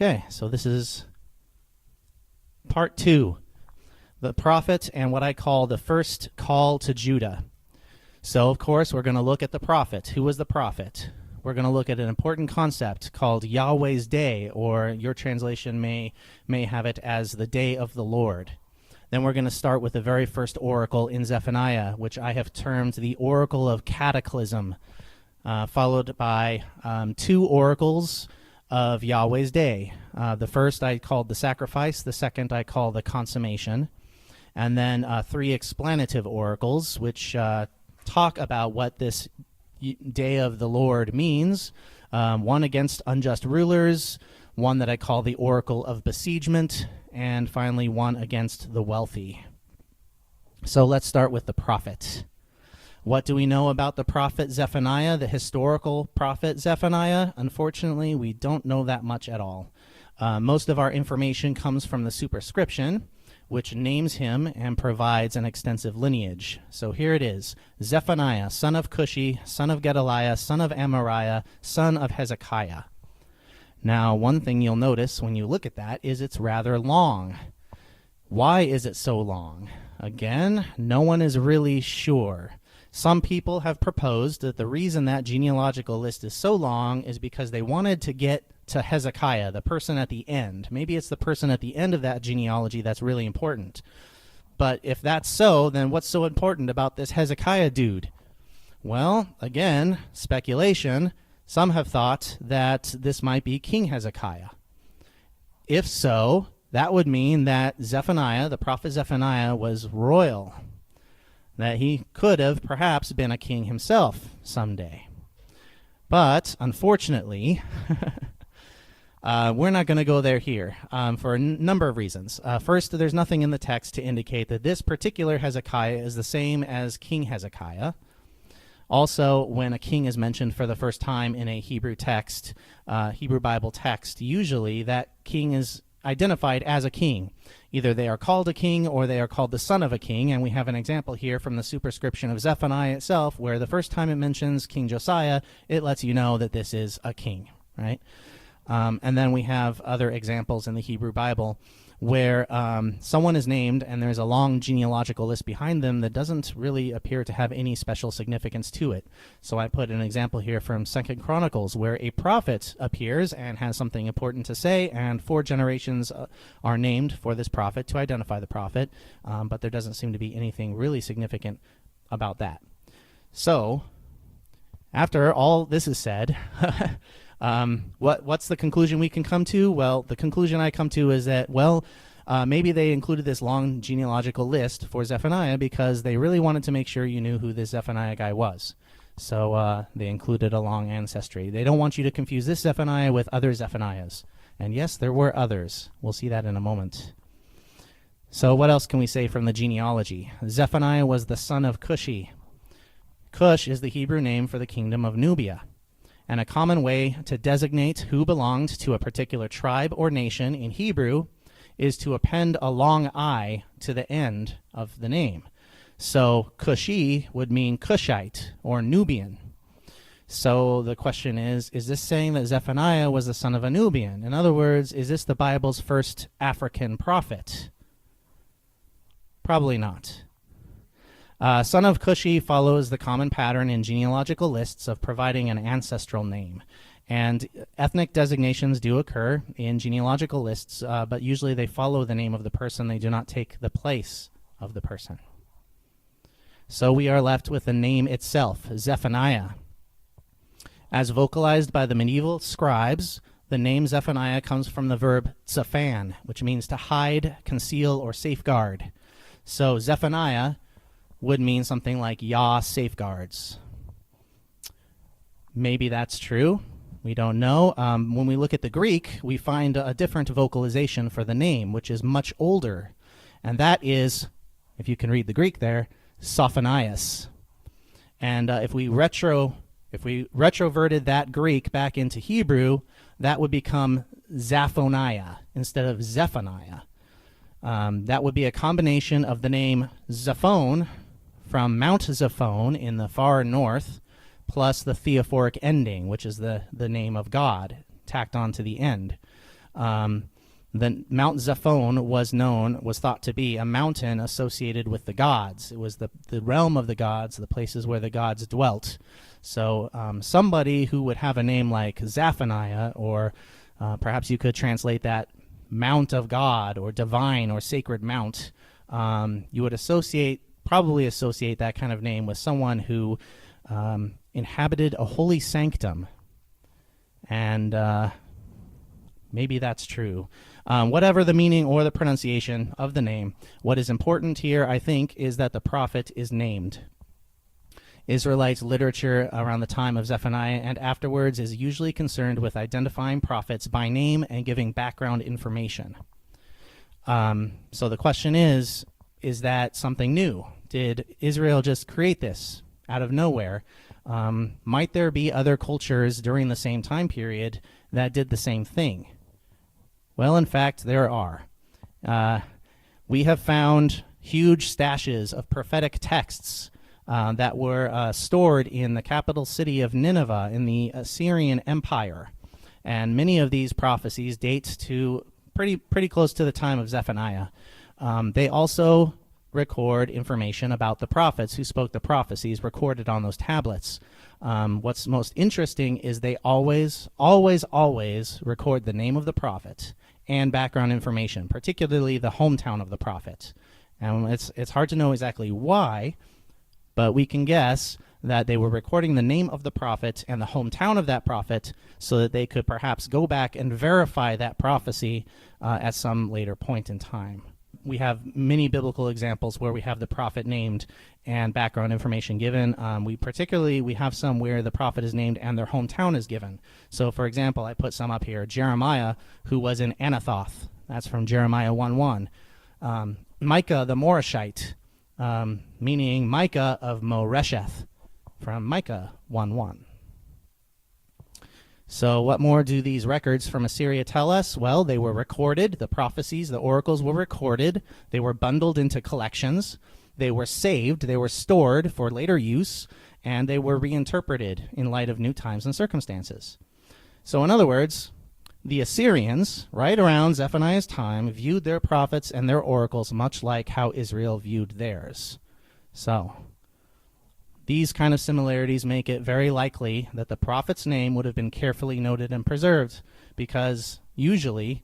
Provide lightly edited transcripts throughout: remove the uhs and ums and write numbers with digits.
Okay, so this is part 2, the prophet and what I call the first call to Judah. So, of course, we're going to look at the prophet. Who was the prophet? We're going to look at an important concept called Yahweh's Day, or your translation may have it as the Day of the Lord. Then we're going to start with the very first oracle in Zephaniah, which I have termed the Oracle of Cataclysm, followed by 2 oracles of Yahweh's Day. The first I called the sacrifice, the second I call the consummation, and then 3 explanative oracles, which talk about what this Day of the Lord means. One against unjust rulers, one that I call the Oracle of Besiegement, and finally one against the wealthy. So let's start with the prophet. What do we know about the prophet Zephaniah, the historical prophet Zephaniah? Unfortunately, we don't know that much at all. Most of our information comes from the superscription, which names him and provides an extensive lineage. So here it is: Zephaniah, son of Cushi, son of Gedaliah, son of Amariah, son of Hezekiah. Now, one thing you'll notice when you look at that is it's rather long. Why is it so long? Again, no one is really sure. Some people have proposed that the reason that genealogical list is so long is because they wanted to get to Hezekiah, the person at the end. Maybe it's the person at the end of that genealogy that's really important. But if that's so, then what's so important about this Hezekiah dude? Well, again, speculation. Some have thought that this might be King Hezekiah. If so, that would mean that Zephaniah, the prophet Zephaniah, was royal, that he could have perhaps been a king himself someday. But, unfortunately, we're not going to go there here for a number of reasons. First, there's nothing in the text to indicate that this particular Hezekiah is the same as King Hezekiah. Also, when a king is mentioned for the first time in a Hebrew text, Hebrew Bible text, usually that king is identified as a king. Either they are called a king or they are called the son of a king, and we have an example here from the superscription of Zephaniah itself, where the first time it mentions King Josiah, it lets you know that this is a king, right? And then we have other examples in the Hebrew Bible where someone is named and there's a long genealogical list behind them that doesn't really appear to have any special significance to it. So I put an example here from 2 Chronicles where a prophet appears and has something important to say, and 4 generations are named for this prophet to identify the prophet, but there doesn't seem to be anything really significant about that. So, after all this is said, what's the conclusion we can come to? Well, the conclusion I come to is that, maybe they included this long genealogical list for Zephaniah because they really wanted to make sure you knew who this Zephaniah guy was. So they included a long ancestry. They don't want you to confuse this Zephaniah with other Zephaniahs. And yes, there were others. We'll see that in a moment. So what else can we say from the genealogy? Zephaniah was the son of Cushi. Cush is the Hebrew name for the kingdom of Nubia. And a common way to designate who belonged to a particular tribe or nation in Hebrew is to append a long I to the end of the name. So Cushi would mean Cushite or Nubian. So the question is this saying that Zephaniah was the son of a Nubian? In other words, is this the Bible's first African prophet? Probably not. Son of Cushi follows the common pattern in genealogical lists of providing an ancestral name. And ethnic designations do occur in genealogical lists, but usually they follow the name of the person. They do not take the place of the person. So we are left with the name itself, Zephaniah. As vocalized by the medieval scribes, the name Zephaniah comes from the verb zaphan, which means to hide, conceal, or safeguard. So Zephaniah would mean something like Yah safeguards. Maybe that's true. We don't know. When we look at the Greek, we find a different vocalization for the name, which is much older. And that is, if you can read the Greek there, Sophonias. And if we retroverted that Greek back into Hebrew, that would become Zaphoniah instead of Zephaniah. That would be a combination of the name Zaphon from Mount Zaphon in the far north, plus the theophoric ending, which is the name of God tacked on to the end. The Mount Zephon was thought to be a mountain associated with the gods. It was the realm of the gods, the places where the gods dwelt. So somebody who would have a name like Zephaniah, or perhaps you could translate that Mount of God, or divine, or sacred mount, you would probably associate that kind of name with someone who inhabited a holy sanctum. And maybe that's true. Whatever the meaning or the pronunciation of the name, what is important here, I think, is that the prophet is named. Israelite literature around the time of Zephaniah and afterwards is usually concerned with identifying prophets by name and giving background information. So the question is that something new? Did Israel just create this out of nowhere? Might there be other cultures during the same time period that did the same thing? Well, in fact, there are. We have found huge stashes of prophetic texts that were stored in the capital city of Nineveh in the Assyrian Empire. And many of these prophecies date to pretty close to the time of Zephaniah. They also record information about the prophets who spoke the prophecies recorded on those tablets. What's most interesting is they always record the name of the prophet and background information, particularly the hometown of the prophet. And it's hard to know exactly why, but we can guess that they were recording the name of the prophet and the hometown of that prophet so that they could perhaps go back and verify that prophecy at some later point in time. We have many biblical examples where we have the prophet named and background information given. We have some where the prophet is named and their hometown is given. So, for example, I put some up here. Jeremiah, who was in Anathoth. That's from Jeremiah 1:1. Micah the Morashite, meaning Micah of Moresheth, from Micah 1:1. So what more do these records from Assyria tell us? Well, they were recorded. The prophecies, the oracles were recorded. They were bundled into collections. They were saved. They were stored for later use. And they were reinterpreted in light of new times and circumstances. So in other words, the Assyrians, right around Zephaniah's time, viewed their prophets and their oracles much like how Israel viewed theirs. So these kind of similarities make it very likely that the prophet's name would have been carefully noted and preserved, because usually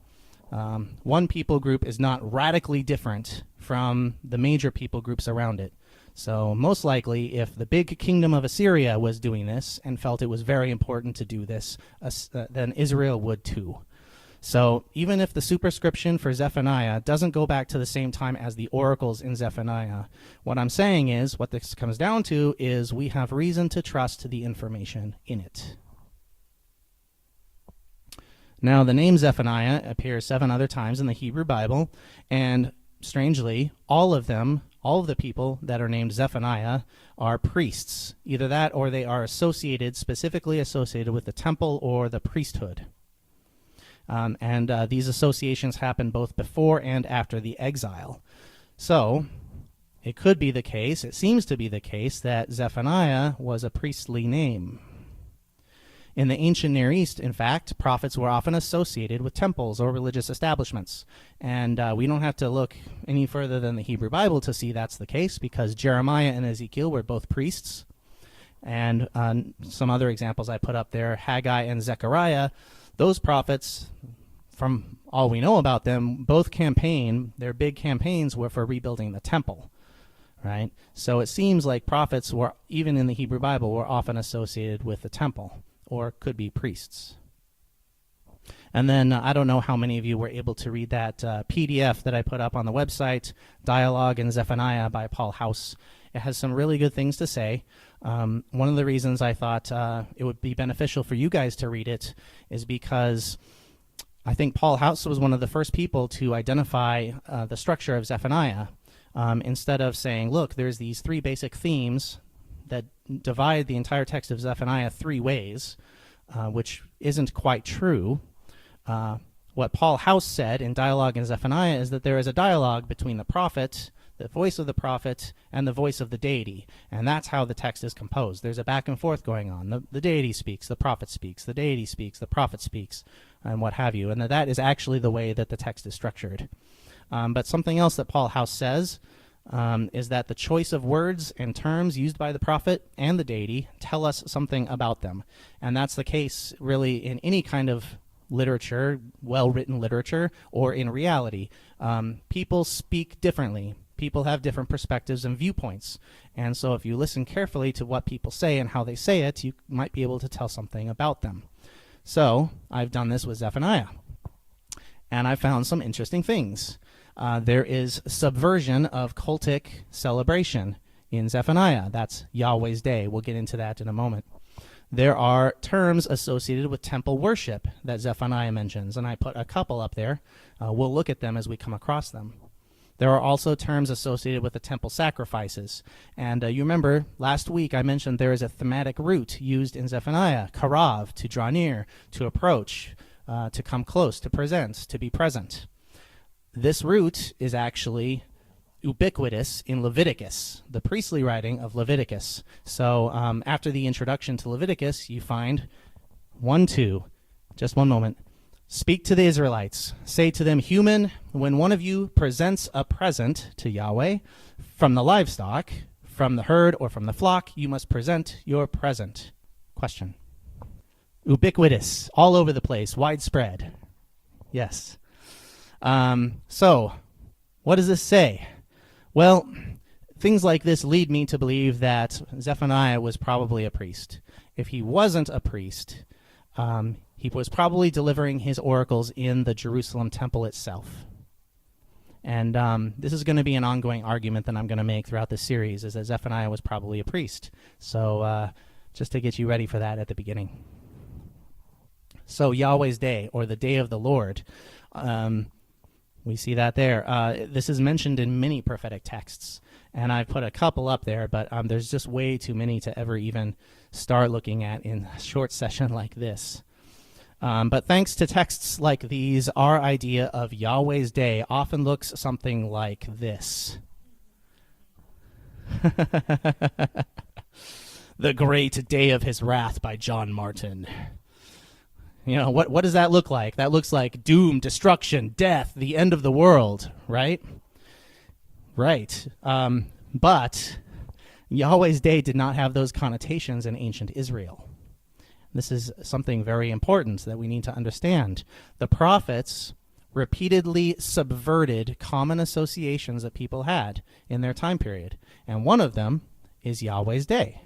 one people group is not radically different from the major people groups around it. So most likely, if the big kingdom of Assyria was doing this and felt it was very important to do this, then Israel would too. So even if the superscription for Zephaniah doesn't go back to the same time as the oracles in Zephaniah, what I'm saying is, what this comes down to is we have reason to trust the information in it. Now, the name Zephaniah appears 7 other times in the Hebrew Bible, and strangely, all of the people that are named Zephaniah are priests. Either that or they are specifically associated with the temple or the priesthood. These associations happen both before and after the exile. So it could be the case, it seems to be the case, that Zephaniah was a priestly name. In the ancient Near East, in fact, prophets were often associated with temples or religious establishments. And we don't have to look any further than the Hebrew Bible to see that's the case, because Jeremiah and Ezekiel were both priests. And some other examples I put up there, Haggai and Zechariah, those prophets, from all we know about them, their big campaigns were for rebuilding the temple, right? So it seems like prophets were, even in the Hebrew Bible, were often associated with the temple, or could be priests. And then I don't know how many of you were able to read that PDF that I put up on the website, Dialogue in Zephaniah by Paul House. It has some really good things to say. One of the reasons I thought it would be beneficial for you guys to read it is because I think Paul House was one of the first people to identify the structure of Zephaniah. Instead of saying, look, there's these 3 basic themes that divide the entire text of Zephaniah 3 ways, which isn't quite true. What Paul House said in Dialogue in Zephaniah is that there is a dialogue between the prophet, the voice of the prophet, and the voice of the deity. And that's how the text is composed. There's a back and forth going on. The deity speaks, the prophet speaks, the deity speaks, the prophet speaks. and what have you. And that is actually the way that the text is structured. But something else that Paul House says is that the choice of words and terms used by the prophet and the deity tell us something about them. And that's the case really in any kind of literature, well-written literature, or in reality. People speak differently. People have different perspectives and viewpoints. And so if you listen carefully to what people say and how they say it, you might be able to tell something about them. So I've done this with Zephaniah, and I found some interesting things. There is subversion of cultic celebration in Zephaniah. That's Yahweh's Day. We'll get into that in a moment. There are terms associated with temple worship that Zephaniah mentions, and I put a couple up there. We'll look at them as we come across them. There are also terms associated with the temple sacrifices. And you remember, last week I mentioned there is a thematic root used in Zephaniah, karav, to draw near, to approach, to come close, to present, to be present. This root is actually ubiquitous in Leviticus, the priestly writing of Leviticus. So after the introduction to Leviticus, you find 1:2. Just one moment. Speak to the Israelites. Say to them, human, when one of you presents a present to Yahweh from the livestock, from the herd, or from the flock, you must present your present. Question. Ubiquitous, all over the place, widespread. Yes. So, what does this say? Well, things like this lead me to believe that Zephaniah was probably a priest. If he wasn't a priest, he was probably delivering his oracles in the Jerusalem temple itself. And this is going to be an ongoing argument that I'm going to make throughout this series, is that Zephaniah was probably a priest. So just to get you ready for that at the beginning. So Yahweh's Day, or the Day of the Lord, we see that there. This is mentioned in many prophetic texts, and I've put a couple up there, but there's just way too many to ever even start looking at in a short session like this. But thanks to texts like these, our idea of Yahweh's Day often looks something like this. The Great Day of His Wrath by John Martin. You know, what does that look like? That looks like doom, destruction, death, the end of the world, right? Right. But Yahweh's Day did not have those connotations in ancient Israel. This is something very important that we need to understand. The prophets repeatedly subverted common associations that people had in their time period, and one of them is Yahweh's Day.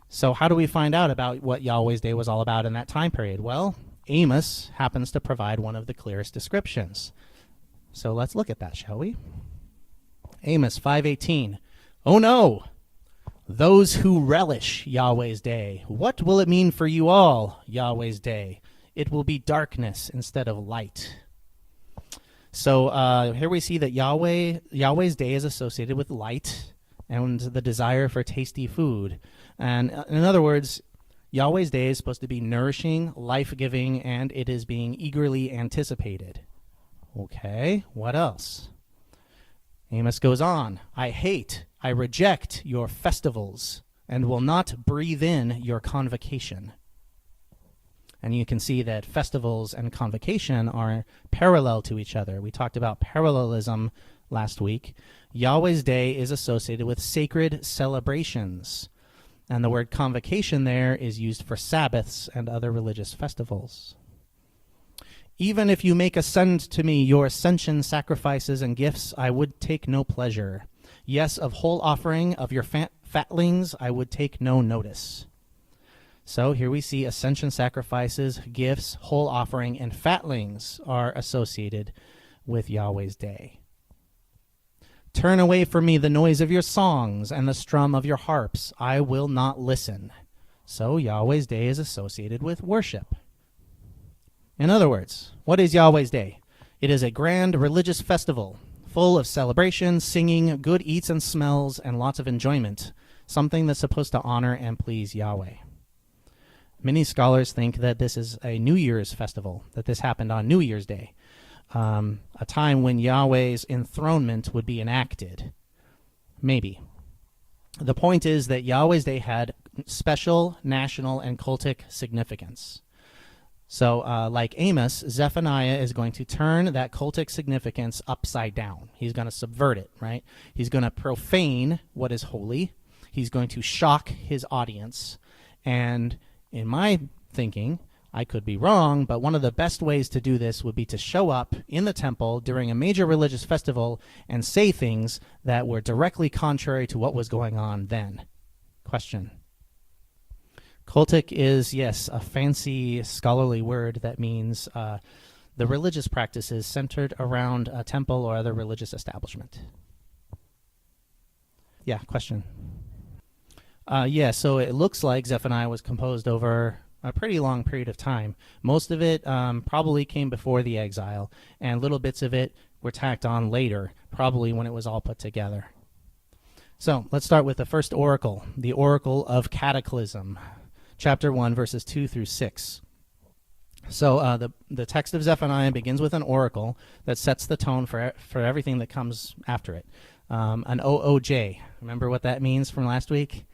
So how do we find out about what Yahweh's Day was all about in that time period? Well, Amos happens to provide one of the clearest descriptions. So let's look at that, shall we? Amos 5:18. Oh no! Those who relish Yahweh's Day. What will it mean for you all, Yahweh's Day? It will be darkness instead of light. So here we see that Yahweh's Day is associated with light and the desire for tasty food. And in other words, Yahweh's Day is supposed to be nourishing, life-giving, and it is being eagerly anticipated. Okay, what else? Amos goes on, I reject your festivals and will not breathe in your convocation. And you can see that festivals and convocation are parallel to each other. We talked about parallelism last week. Yahweh's Day is associated with sacred celebrations. And the word convocation there is used for Sabbaths and other religious festivals. Even if you make ascend to me your ascension sacrifices and gifts, I would take no pleasure. Yes, of whole offering of your fatlings, I would take no notice. So here we see ascension sacrifices, gifts, whole offering, and fatlings are associated with Yahweh's Day. Turn away from me the noise of your songs and the strum of your harps. I will not listen. So Yahweh's Day is associated with worship. In other words, what is Yahweh's Day? It is a grand religious festival full of celebration, singing, good eats and smells, and lots of enjoyment, something that's supposed to honor and please Yahweh. Many scholars think that this is a New Year's festival, that this happened on New Year's Day, a time when Yahweh's enthronement would be enacted. Maybe. The point is that Yahweh's Day had special national and cultic significance. So like Amos, Zephaniah is going to turn that cultic significance upside down. He's going to subvert it, right? He's going to profane what is holy. He's going to shock his audience. And in my thinking, I could be wrong, but one of the best ways to do this would be to show up in the temple during a major religious festival and say things that were directly contrary to what was going on then. Question. Cultic is, yes, a fancy scholarly word that means the religious practices centered around a temple or other religious establishment. Yeah, question. So it looks like Zephaniah was composed over a pretty long period of time. Most of it probably came before the exile, and little bits of it were tacked on later, probably when it was all put together. So let's start with the first oracle, the oracle of cataclysm. Chapter 1, verses 2 through 6. So the text of Zephaniah begins with an oracle that sets the tone for everything that comes after it. An OOJ. Remember what that means from last week?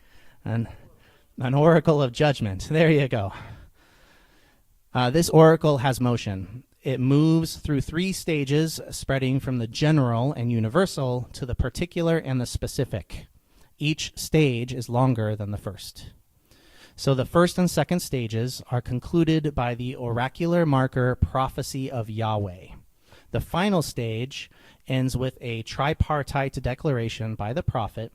An oracle of judgment. There you go. This oracle has motion. It moves through 3 stages, spreading from the general and universal to the particular and the specific. Each stage is longer than the first. So the first and second stages are concluded by the oracular marker prophecy of Yahweh. The final stage ends with a tripartite declaration by the prophet,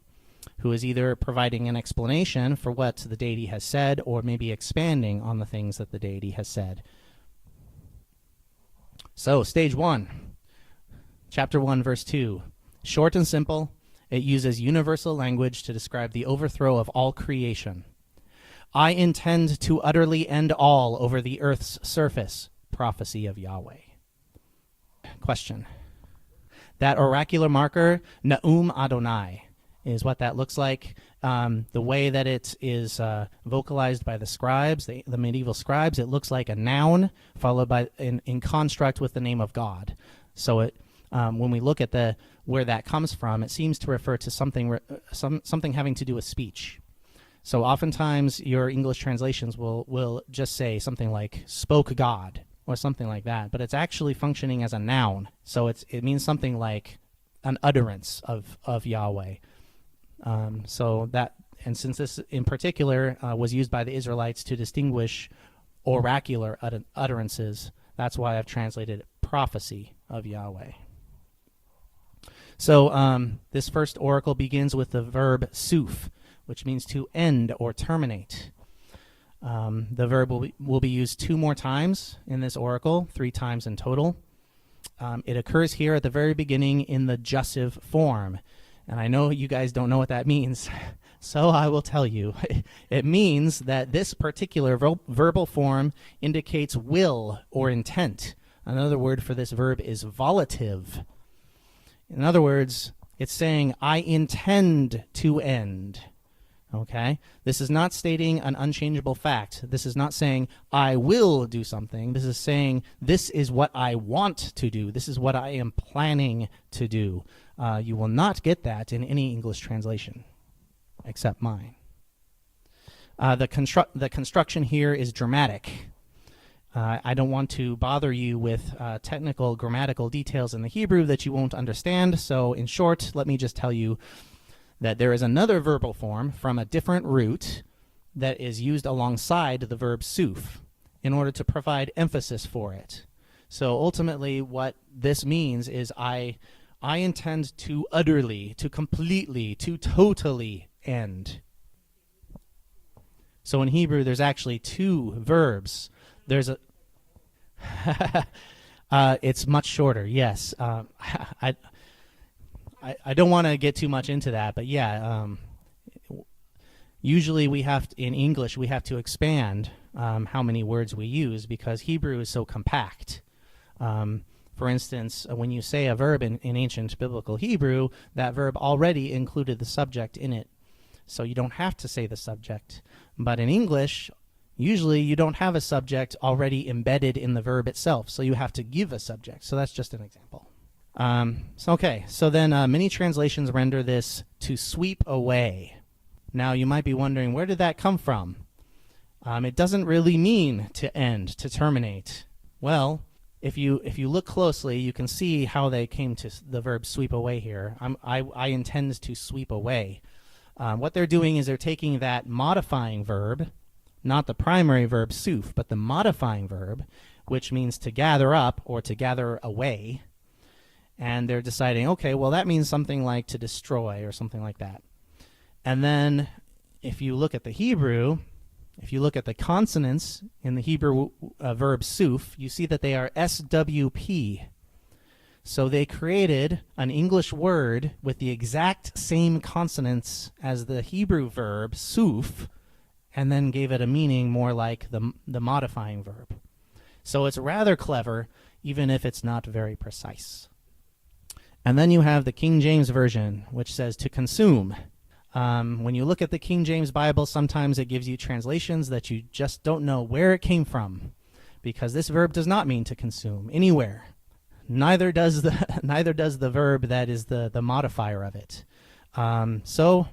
who is either providing an explanation for what the deity has said or maybe expanding on the things that the deity has said. So stage 1, chapter 1, verse 2. Short and simple, it uses universal language to describe the overthrow of all creation. I intend to utterly end all over the earth's surface. Prophecy of Yahweh. Question. That oracular marker, Na'um Adonai, is what that looks like. The way that it is vocalized by the scribes, the medieval scribes, it looks like a noun followed by in construct with the name of God. So it when we look at where that comes from, it seems to refer to something having to do with speech. So oftentimes your English translations will just say something like spoke God or something like that, but it's actually functioning as a noun. So it means something like an utterance of Yahweh. And since this in particular was used by the Israelites to distinguish oracular utterances, that's why I've translated prophecy of Yahweh. So this first oracle begins with the verb suf, which means to end or terminate. The verb will be used 2 more times in this oracle, 3 times in total. It occurs here at the very beginning in the jussive form. And I know you guys don't know what that means, so I will tell you. It means that this particular verbal form indicates will or intent. Another word for this verb is volitive. In other words, it's saying, I intend to end. Okay? This is not stating an unchangeable fact. This is not saying, I will do something. This is saying, this is what I want to do. This is what I am planning to do. You will not get that in any English translation, except mine. The construction here is dramatic. I don't want to bother you with technical grammatical details in the Hebrew that you won't understand, so in short, let me just tell you that there is another verbal form from a different root that is used alongside the verb suf in order to provide emphasis for it. So ultimately what this means is I intend to utterly, to completely, to totally end. So in Hebrew there's actually 2 verbs. There's a it's much shorter, yes. I don't want to get too much into that, but yeah, usually in English we have to expand how many words we use because Hebrew is so compact. For instance, when you say a verb in ancient biblical Hebrew, that verb already included the subject in it, so you don't have to say the subject. But in English, usually you don't have a subject already embedded in the verb itself, so you have to give a subject. So that's just an example. So then many translations render this to sweep away. Now you might be wondering, where did that come from? It doesn't really mean to end, to terminate. Well, if you look closely, you can see how they came to the verb sweep away here. I intend to sweep away. What they're doing is they're taking that modifying verb, not the primary verb souf, but the modifying verb, which means to gather up or to gather away, and they're deciding, okay, well, that means something like to destroy or something like that. And then if you look at the Hebrew, if you look at the consonants in the Hebrew verb souf, you see that they are SWP. So they created an English word with the exact same consonants as the Hebrew verb souf, and then gave it a meaning more like the modifying verb. So it's rather clever, even if it's not very precise. And then you have the King James Version, which says to consume. When you look at the King James Bible, sometimes it gives you translations that you just don't know where it came from, because this verb does not mean to consume anywhere. Neither does the verb that is the modifier of it. So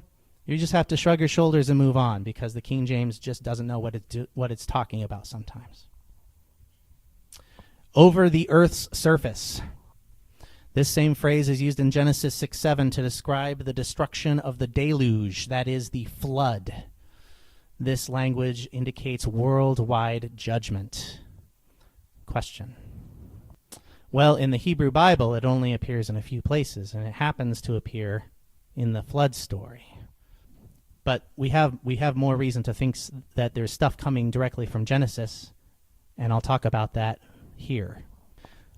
you just have to shrug your shoulders and move on, because the King James just doesn't know what it's talking about sometimes. Over the earth's surface. This same phrase is used in Genesis 6:7 to describe the destruction of the deluge, that is, the flood. This language indicates worldwide judgment. Question. Well, in the Hebrew Bible, it only appears in a few places, and it happens to appear in the flood story. But we have more reason to think that there's stuff coming directly from Genesis, and I'll talk about that here.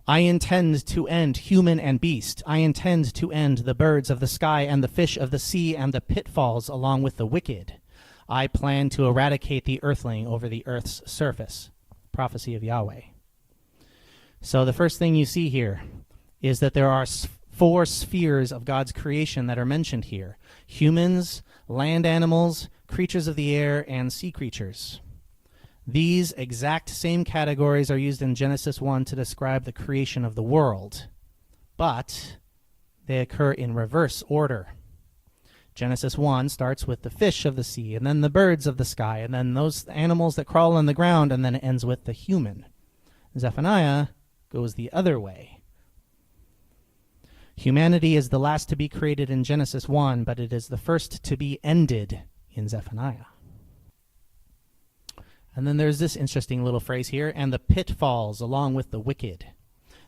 I intend to end human and beast. I intend to end the birds of the sky and the fish of the sea and the pitfalls along with the wicked. I plan to eradicate the earthling over the earth's surface. Prophecy of Yahweh. So the first thing you see here is that there are 4 spheres of God's creation that are mentioned here. Humans, land animals, creatures of the air, and sea creatures. These exact same categories are used in Genesis 1 to describe the creation of the world, but they occur in reverse order. Genesis 1 starts with the fish of the sea, and then the birds of the sky, and then those animals that crawl on the ground, and then it ends with the human. Zephaniah goes the other way. Humanity is the last to be created in Genesis 1, but it is the first to be ended in Zephaniah. And then there's this interesting little phrase here, and the pitfalls along with the wicked.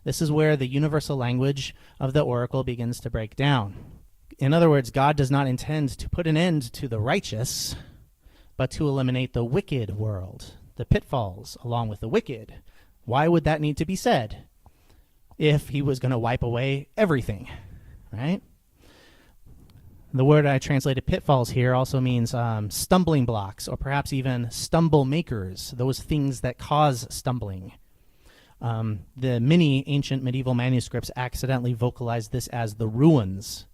This is where the universal language of the oracle begins to break down. In other words, God does not intend to put an end to the righteous, but to eliminate the wicked world, the pitfalls along with the wicked. Why would that need to be said if he was going to wipe away everything, right? The word I translated pitfalls here also means stumbling blocks, or perhaps even stumble makers, those things that cause stumbling. The many ancient medieval manuscripts accidentally vocalized this as the ruins.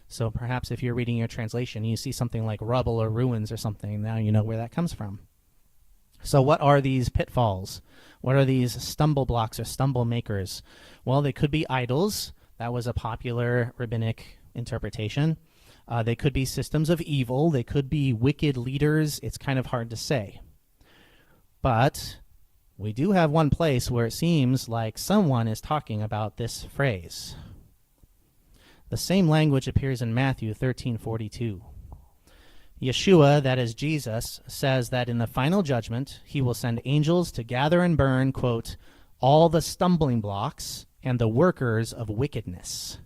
So perhaps if you're reading your translation, you see something like rubble or ruins or something, now you know where that comes from. So what are these pitfalls? What are these stumble blocks or stumble makers? Well, they could be idols. That was a popular rabbinic interpretation. They could be systems of evil. They could be wicked leaders. It's kind of hard to say. But we do have one place where it seems like someone is talking about this phrase. The same language appears in Matthew 13:42. Yeshua, that is Jesus, says that in the final judgment, he will send angels to gather and burn, quote, all the stumbling blocks and the workers of wickedness.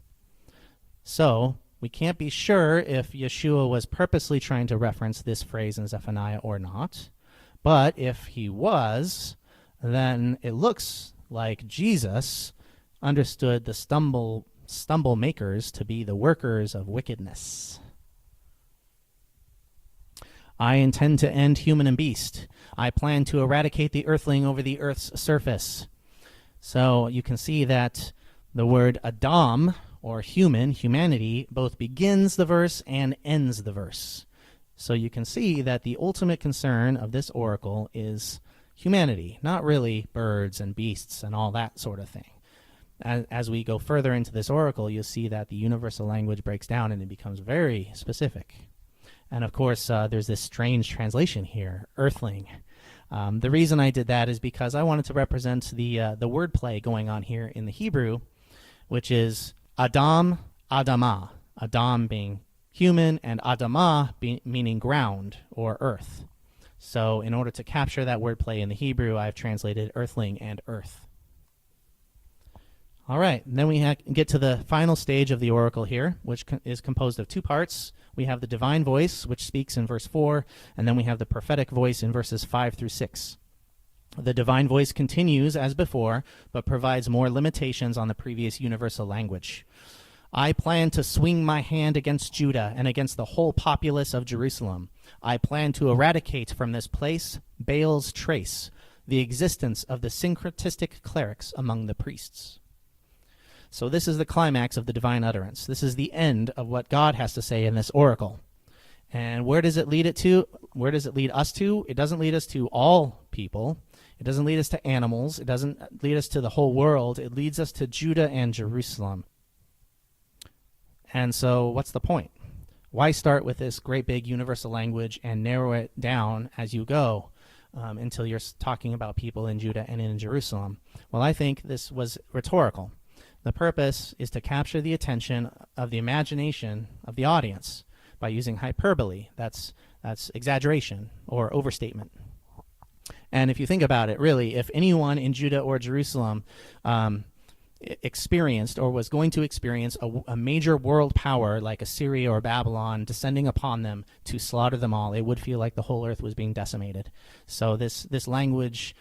So we can't be sure if Yeshua was purposely trying to reference this phrase in Zephaniah or not. But if he was, then it looks like Jesus understood the stumble makers to be the workers of wickedness. I intend to end human and beast. I plan to eradicate the earthling over the earth's surface. So you can see that the word Adam, or humanity, both begins the verse and ends the verse. So you can see that the ultimate concern of this oracle is humanity, not really birds and beasts and all that sort of thing. As we go further into this oracle, you'll see that the universal language breaks down and it becomes very specific. And of course, there's this strange translation here, earthling. The reason I did that is because I wanted to represent the wordplay going on here in the Hebrew, which is Adam, Adamah. Adam being human and Adamah meaning ground or earth. So in order to capture that wordplay in the Hebrew, I've translated earthling and earth. All right, and then we get to the final stage of the oracle here, which is composed of two parts. We have the divine voice, which speaks in verse 4, and then we have the prophetic voice in verses 5 through 6. The divine voice continues as before, but provides more limitations on the previous universal language. I plan to swing my hand against Judah and against the whole populace of Jerusalem. I plan to eradicate from this place Baal's trace, the existence of the syncretistic clerics among the priests. So this is the climax of the divine utterance. This is the end of what God has to say in this oracle. And where does it lead it to? Where does it lead us to? It doesn't lead us to all people. It doesn't lead us to animals. It doesn't lead us to the whole world. It leads us to Judah and Jerusalem. And so what's the point? Why start with this great big universal language and narrow it down as you go until you're talking about people in Judah and in Jerusalem? Well, I think this was rhetorical. The purpose is to capture the attention of the imagination of the audience by using hyperbole. That's exaggeration or overstatement. And if you think about it, really, if anyone in Judah or Jerusalem experienced or was going to experience a major world power like Assyria or Babylon descending upon them to slaughter them all, it would feel like the whole earth was being decimated. So this language,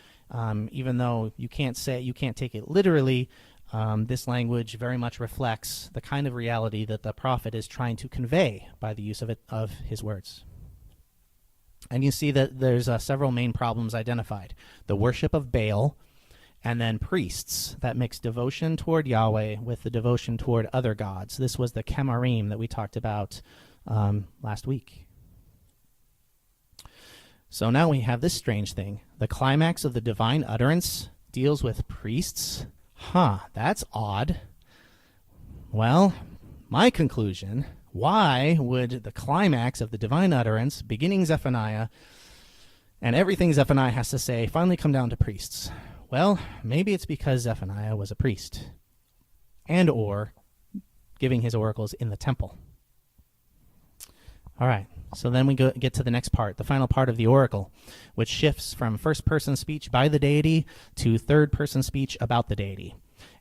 even though you can't take it literally, this language very much reflects the kind of reality that the prophet is trying to convey by the use of his words. And you see that there's several main problems identified. The worship of Baal, and then priests that mix devotion toward Yahweh with the devotion toward other gods. This was the Kemarim that we talked about last week. So now we have this strange thing. The climax of the divine utterance deals with priests. That's odd. Well, my conclusion, why would the climax of the divine utterance, beginning Zephaniah, and everything Zephaniah has to say, finally come down to priests? Well, maybe it's because Zephaniah was a priest, and or giving his oracles in the temple. All right, so then we get to the next part, the final part of the oracle, which shifts from first-person speech by the deity to third-person speech about the deity.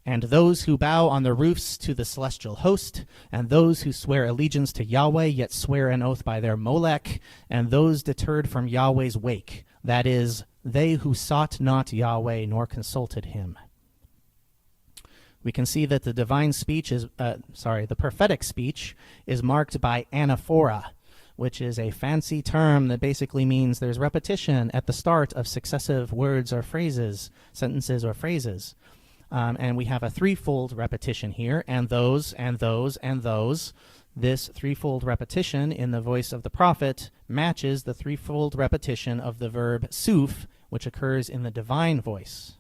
And those who bow on the roofs to the celestial host, and those who swear allegiance to Yahweh, yet swear an oath by their Molech, and those deterred from Yahweh's wake, that is, they who sought not Yahweh nor consulted him. We can see that the divine speech the prophetic speech is marked by anaphora, which is a fancy term that basically means there's repetition at the start of successive words or phrases, sentences or phrases. And we have a threefold repetition here, and those, and those, and those. This threefold repetition in the voice of the prophet matches the threefold repetition of the verb suf, which occurs in the divine voice.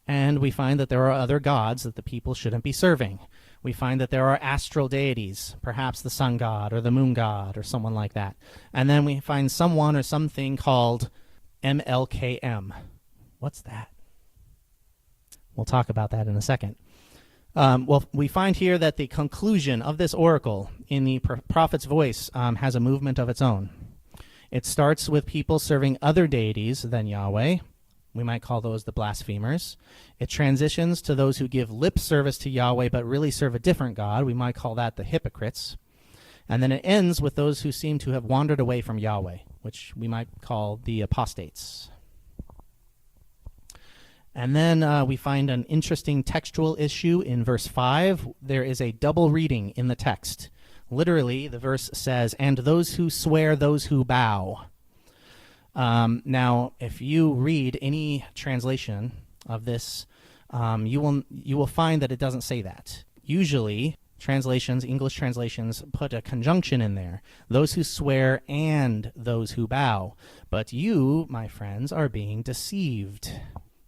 And we find that there are other gods that the people shouldn't be serving. We find that there are astral deities, perhaps the sun god or the moon god or someone like that. And then we find someone or something called MLKM. What's that? We'll talk about that in a second. Well, we find here that the conclusion of this oracle in the prophet's voice has a movement of its own. It starts with people serving other deities than Yahweh. We might call those the blasphemers. It transitions to those who give lip service to Yahweh but really serve a different god. We might call that the hypocrites. And then it ends with those who seem to have wandered away from Yahweh, which we might call the apostates. And then we find an interesting textual issue in verse 5. There is a double reading in the text. Literally, the verse says, and those who swear, those who bow. Now, if you read any translation of this, you will find that it doesn't say that. Usually, English translations, put a conjunction in there. Those who swear and those who bow. But you, my friends, are being deceived.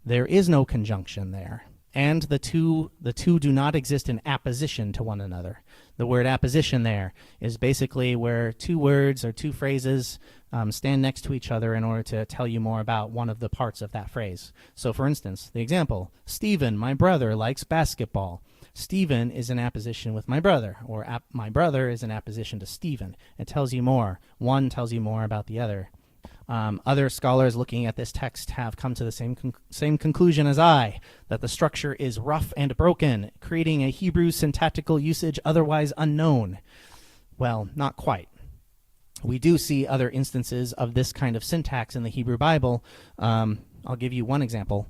There is no conjunction there. And the two do not exist in apposition to one another. The word apposition there is basically where two words or two phrases stand next to each other in order to tell you more about one of the parts of that phrase. So, for instance, the example, Stephen, my brother, likes basketball. Stephen is in apposition with my brother, or my brother is in apposition to Stephen. It tells you more. One tells you more about the other. Other scholars looking at this text have come to the same conclusion as I, that the structure is rough and broken, creating a Hebrew syntactical usage otherwise unknown. Well, not quite. We do see other instances of this kind of syntax in the Hebrew Bible. I'll give you one example.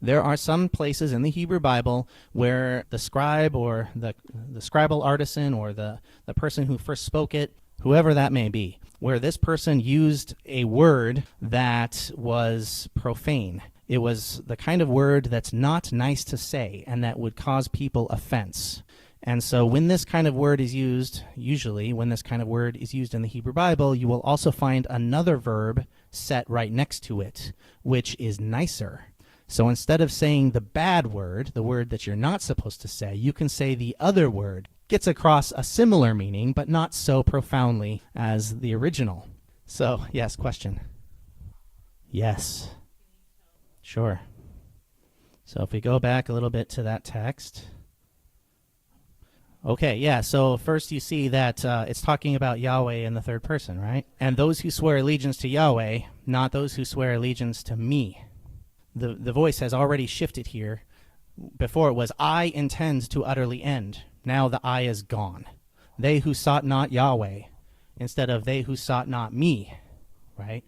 There are some places in the Hebrew Bible where the scribe or the scribal artisan or the person who first spoke it, whoever that may be, where this person used a word that was profane. It was the kind of word that's not nice to say and that would cause people offense. And so when this kind of word is used, usually when this kind of word is used in the Hebrew Bible, you will also find another verb set right next to it, which is nicer. So instead of saying the bad word, the word that you're not supposed to say, you can say the other word. Gets across a similar meaning, but not so profoundly as the original. So, yes, question. Yes. Sure. So if we go back a little bit to that text. Okay, yeah, so first you see that it's talking about Yahweh in the third person, right? And those who swear allegiance to Yahweh, not those who swear allegiance to me. The voice has already shifted here. Before it was, I intend to utterly end. Now the I is gone. They who sought not Yahweh, instead of they who sought not me, right?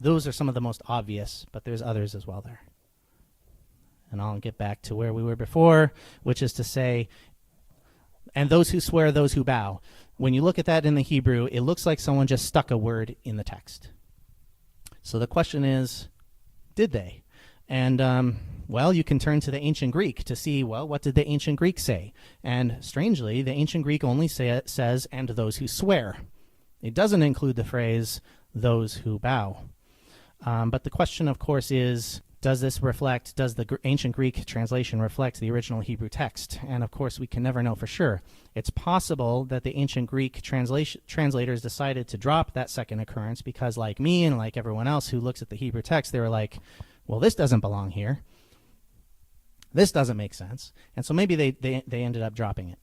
Those are some of the most obvious, but there's others as well there. And I'll get back to where we were before, which is to say, and those who swear, those who bow. When you look at that in the Hebrew, it looks like someone just stuck a word in the text. So the question is, did they? And, well, you can turn to the ancient Greek to see, well, what did the ancient Greek say? And strangely, the ancient Greek only says, and those who swear. It doesn't include the phrase, those who bow. But the question, of course, is, does the ancient Greek translation reflect the original Hebrew text? And, of course, we can never know for sure. It's possible that the ancient Greek translators decided to drop that second occurrence because, like me and like everyone else who looks at the Hebrew text, they were like, well, this doesn't belong here. This doesn't make sense. And so maybe they ended up dropping it.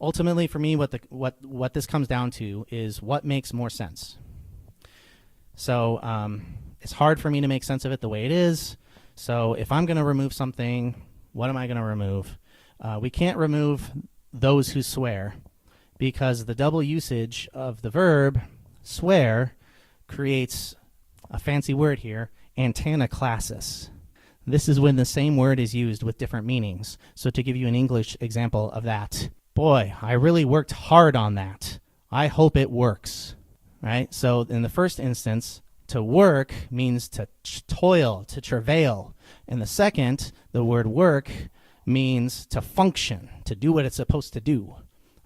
Ultimately, for me, what this comes down to is what makes more sense. So it's hard for me to make sense of it the way it is. So if I'm going to remove something, what am I going to remove? We can't remove those who swear because the double usage of the verb swear creates a fancy word here, antanaclasis. This is when the same word is used with different meanings. So to give you an English example of that, boy, I really worked hard on that. I hope it works, right? So in the first instance, to work means to toil, to travail. In the second, the word work means to function, to do what it's supposed to do.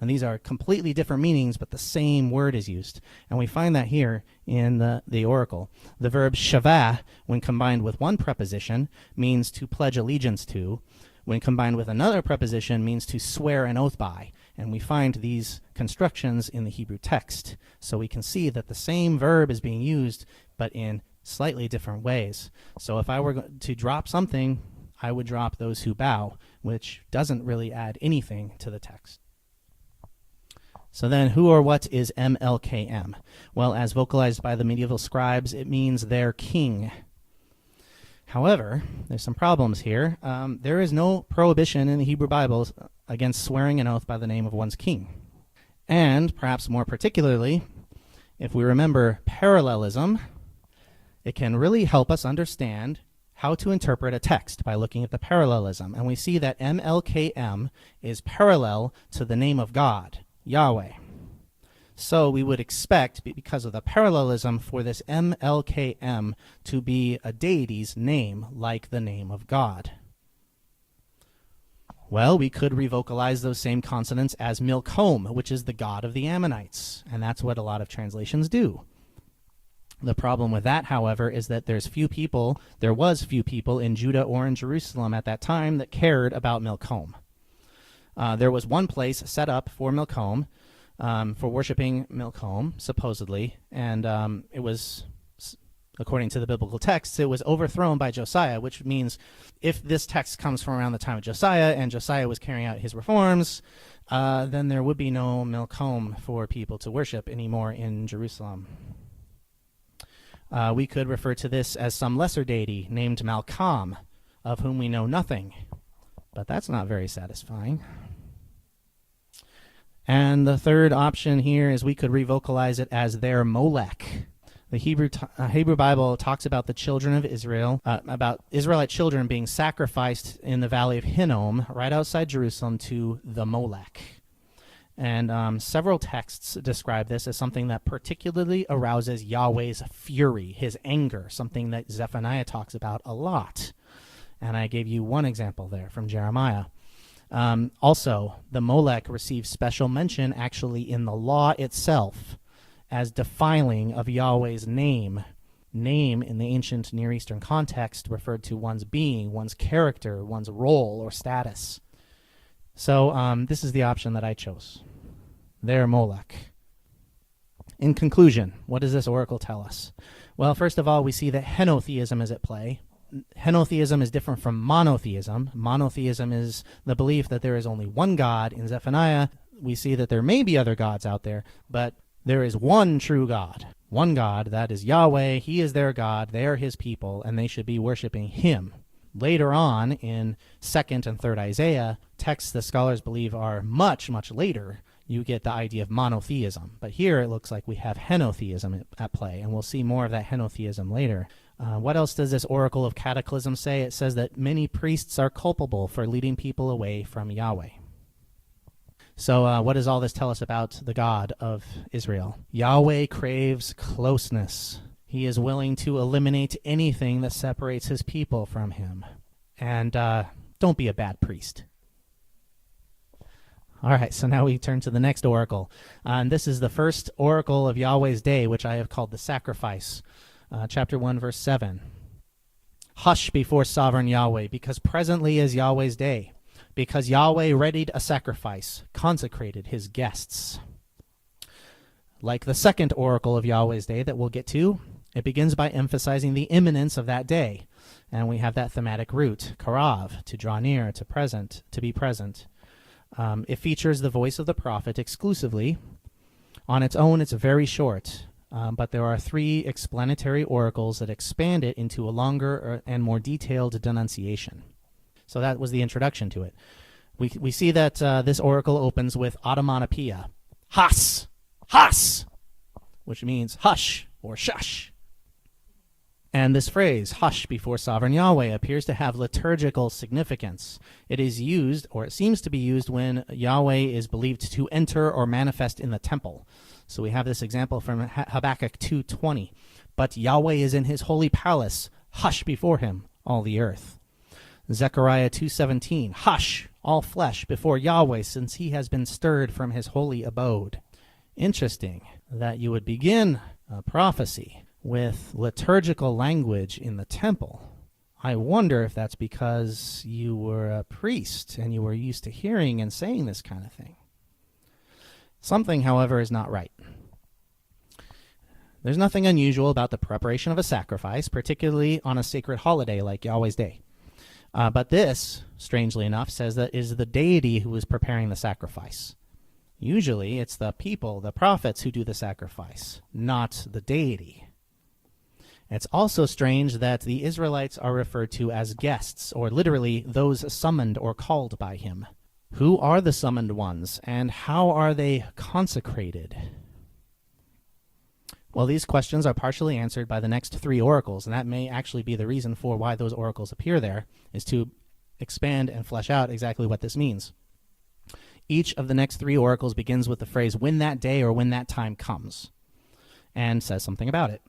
And these are completely different meanings, but the same word is used. And we find that here in the oracle. The verb shavah, when combined with one preposition, means to pledge allegiance to. When combined with another preposition, means to swear an oath by. And we find these constructions in the Hebrew text. So we can see that the same verb is being used, but in slightly different ways. So if I were to drop something, I would drop those who bow, which doesn't really add anything to the text. So then, who or what is MLKM? Well, as vocalized by the medieval scribes, it means their king. However, there's some problems here. There is no prohibition in the Hebrew Bible against swearing an oath by the name of one's king. And, perhaps more particularly, if we remember parallelism, it can really help us understand how to interpret a text by looking at the parallelism. And we see that MLKM is parallel to the name of God, Yahweh. So we would expect, because of the parallelism, for this MLKM to be a deity's name like the name of God. Well, we could revocalize those same consonants as Milcom, which is the god of the Ammonites, and that's what a lot of translations do. The problem with that, however, is that there was few people in Judah or in Jerusalem at that time that cared about Milcom. There was one place set up for Milcom, for worshiping Milcom, supposedly, and it was, according to the biblical texts, it was overthrown by Josiah, which means if this text comes from around the time of Josiah and Josiah was carrying out his reforms, then there would be no Milcom for people to worship anymore in Jerusalem. We could refer to this as some lesser deity named Malcham, of whom we know nothing, but that's not very satisfying. And the third option here is we could revocalize it as their Molech. The Hebrew Bible talks about the children of Israel, about Israelite children being sacrificed in the valley of Hinnom, right outside Jerusalem, to the Molech. And several texts describe this as something that particularly arouses Yahweh's fury, his anger, something that Zephaniah talks about a lot. And I gave you one example there from Jeremiah. Also, the Molech receives special mention actually in the law itself as defiling of Yahweh's name. Name in the ancient Near Eastern context referred to one's being, one's character, one's role or status. So this is the option that I chose. Their Molech. In conclusion, what does this oracle tell us? Well, first of all, we see that henotheism is at play. Henotheism is different from monotheism. Monotheism is the belief that there is only one God. In Zephaniah, we see that there may be other gods out there, but there is one true God. One God, that is Yahweh. He is their God. They are his people, and they should be worshiping him. Later on, in 2nd and 3rd Isaiah, texts the scholars believe are much, much later, you get the idea of monotheism. But here it looks like we have henotheism at play, and we'll see more of that henotheism later. What else does this oracle of cataclysm say? It says that many priests are culpable for leading people away from Yahweh. So what does all this tell us about the God of Israel? Yahweh craves closeness. He is willing to eliminate anything that separates his people from him. And don't be a bad priest. All right, so now we turn to the next oracle. And this is the first oracle of Yahweh's day, which I have called the sacrifice. Chapter 1, verse 7. Hush before sovereign Yahweh, because presently is Yahweh's day, because Yahweh readied a sacrifice, consecrated his guests. Like the second oracle of Yahweh's day that we'll get to, it begins by emphasizing the imminence of that day. And we have that thematic root, karav, to draw near, to present, to be present. It features the voice of the prophet exclusively. On its own, it's very short. But there are 3 explanatory oracles that expand it into a longer and more detailed denunciation. So that was the introduction to it. We see that this oracle opens with automatopoeia, has, has, which means hush or shush. And this phrase, hush before sovereign Yahweh, appears to have liturgical significance. It is used, or it seems to be used, when Yahweh is believed to enter or manifest in the temple. So we have this example from Habakkuk 2:20. But Yahweh is in his holy palace. Hush before him, all the earth. Zechariah 2:17. Hush, all flesh, before Yahweh, since he has been stirred from his holy abode. Interesting that you would begin a prophecy with liturgical language in the temple. I wonder if that's because you were a priest and you were used to hearing and saying this kind of thing. Something, however, is not right. There's nothing unusual about the preparation of a sacrifice, particularly on a sacred holiday like Yahweh's Day. But this, strangely enough, says that it is the deity who is preparing the sacrifice. Usually it's the people, the prophets, who do the sacrifice, not the deity. It's also strange that the Israelites are referred to as guests, or literally those summoned or called by him. Who are the summoned ones, and how are they consecrated? Well, these questions are partially answered by the next 3 oracles, and that may actually be the reason for why those oracles appear there, is to expand and flesh out exactly what this means. Each of the next 3 oracles begins with the phrase, when that day or when that time comes, and says something about it.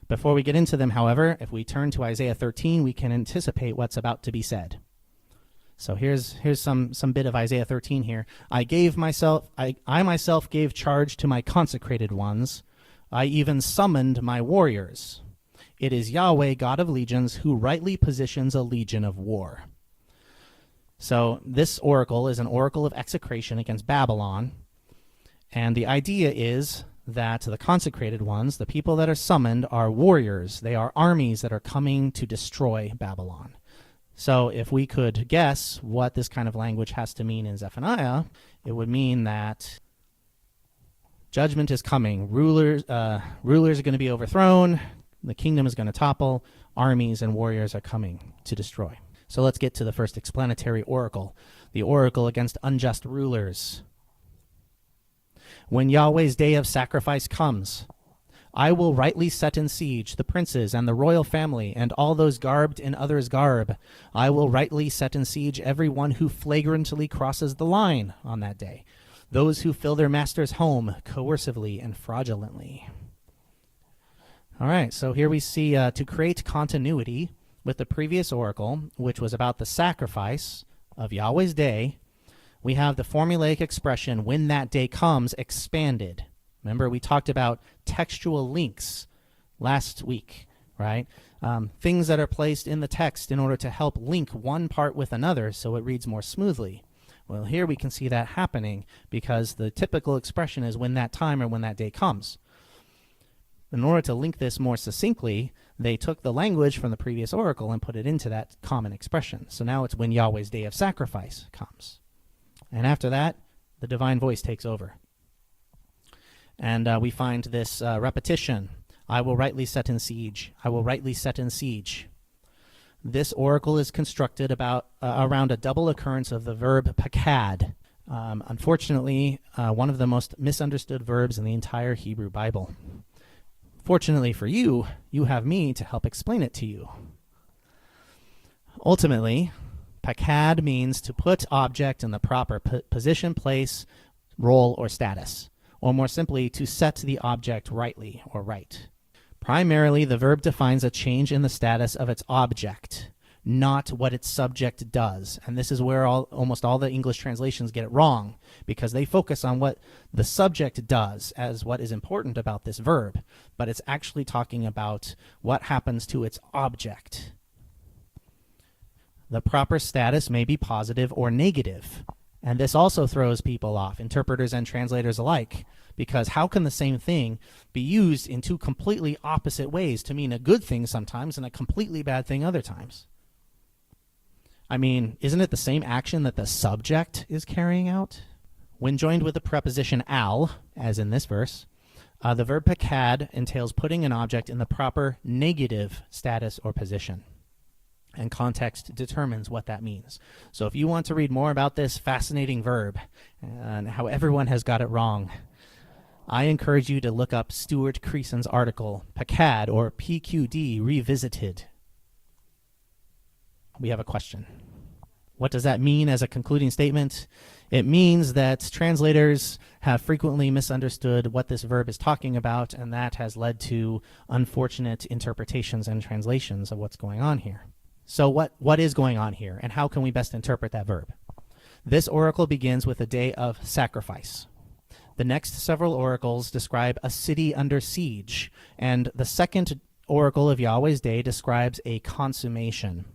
Before we get into them, however, if we turn to Isaiah 13, we can anticipate what's about to be said. So here's some bit of Isaiah 13 here. I myself gave charge to my consecrated ones. I even summoned my warriors. It is Yahweh, God of legions, who rightly positions a legion of war. So this oracle is an oracle of execration against Babylon. And the idea is that the consecrated ones, the people that are summoned, are warriors. They are armies that are coming to destroy Babylon. So if we could guess what this kind of language has to mean in Zephaniah, it would mean that judgment is coming. Rulers are going to be overthrown. The kingdom is going to topple. Armies and warriors are coming to destroy. So let's get to the first explanatory oracle, the oracle against unjust rulers. When Yahweh's day of sacrifice comes, I will rightly set in siege the princes and the royal family and all those garbed in others' garb. I will rightly set in siege every one who flagrantly crosses the line on that day, those who fill their master's home coercively and fraudulently. All right, so here we see to create continuity with the previous oracle, which was about the sacrifice of Yahweh's day, we have the formulaic expression, when that day comes, expanded. Remember, we talked about textual links last week, right? Things that are placed in the text in order to help link one part with another so it reads more smoothly. Well, here we can see that happening because the typical expression is when that time or when that day comes. In order to link this more succinctly, they took the language from the previous oracle and put it into that common expression. So now it's when Yahweh's day of sacrifice comes. And after that, the divine voice takes over. And we find this repetition. I will rightly set in siege. I will rightly set in siege. This oracle is constructed around a double occurrence of the verb pakad. Unfortunately, one of the most misunderstood verbs in the entire Hebrew Bible. Fortunately for you, you have me to help explain it to you. Ultimately, pakad means to put object in the proper position, place, role, or status. Or more simply, to set the object rightly or right. Primarily, the verb defines a change in the status of its object, not what its subject does. And this is where almost all the English translations get it wrong, because they focus on what the subject does as what is important about this verb, but it's actually talking about what happens to its object. The proper status may be positive or negative. And this also throws people off, interpreters and translators alike, because how can the same thing be used in two completely opposite ways to mean a good thing sometimes and a completely bad thing other times? I mean, isn't it the same action that the subject is carrying out? When joined with the preposition al, as in this verse, the verb pakad entails putting an object in the proper negative status or position. And context determines what that means. So if you want to read more about this fascinating verb and how everyone has got it wrong, I encourage you to look up Stuart Creason's article, pakad or PQD Revisited. We have a question. What does that mean as a concluding statement? It means that translators have frequently misunderstood what this verb is talking about, and that has led to unfortunate interpretations and translations of what's going on here. So what is going on here, and how can we best interpret that verb? This oracle begins with a day of sacrifice. The next several oracles describe a city under siege, and the second oracle of Yahweh's day describes a consummation.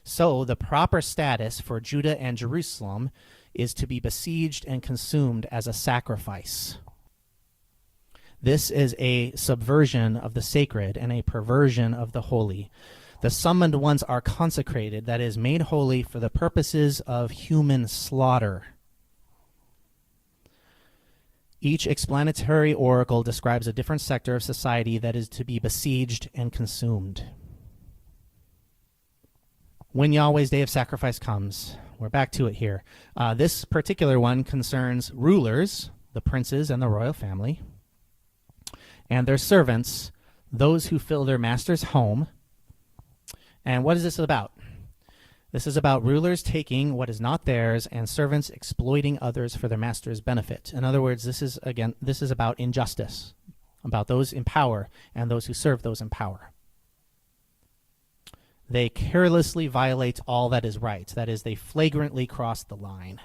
So the proper status for Judah and Jerusalem is to be besieged and consumed as a sacrifice. This is a subversion of the sacred and a perversion of the holy. The summoned ones are consecrated, that is, made holy for the purposes of human slaughter. Each explanatory oracle describes a different sector of society that is to be besieged and consumed. When Yahweh's day of sacrifice comes, we're back to it here. This particular one concerns rulers, the princes and the royal family, and their servants, those who fill their master's home. And what is this about? This is about rulers taking what is not theirs and servants exploiting others for their master's benefit. In other words, this is about injustice, about those in power and those who serve those in power. They carelessly violate all that is right. That is, they flagrantly cross the line.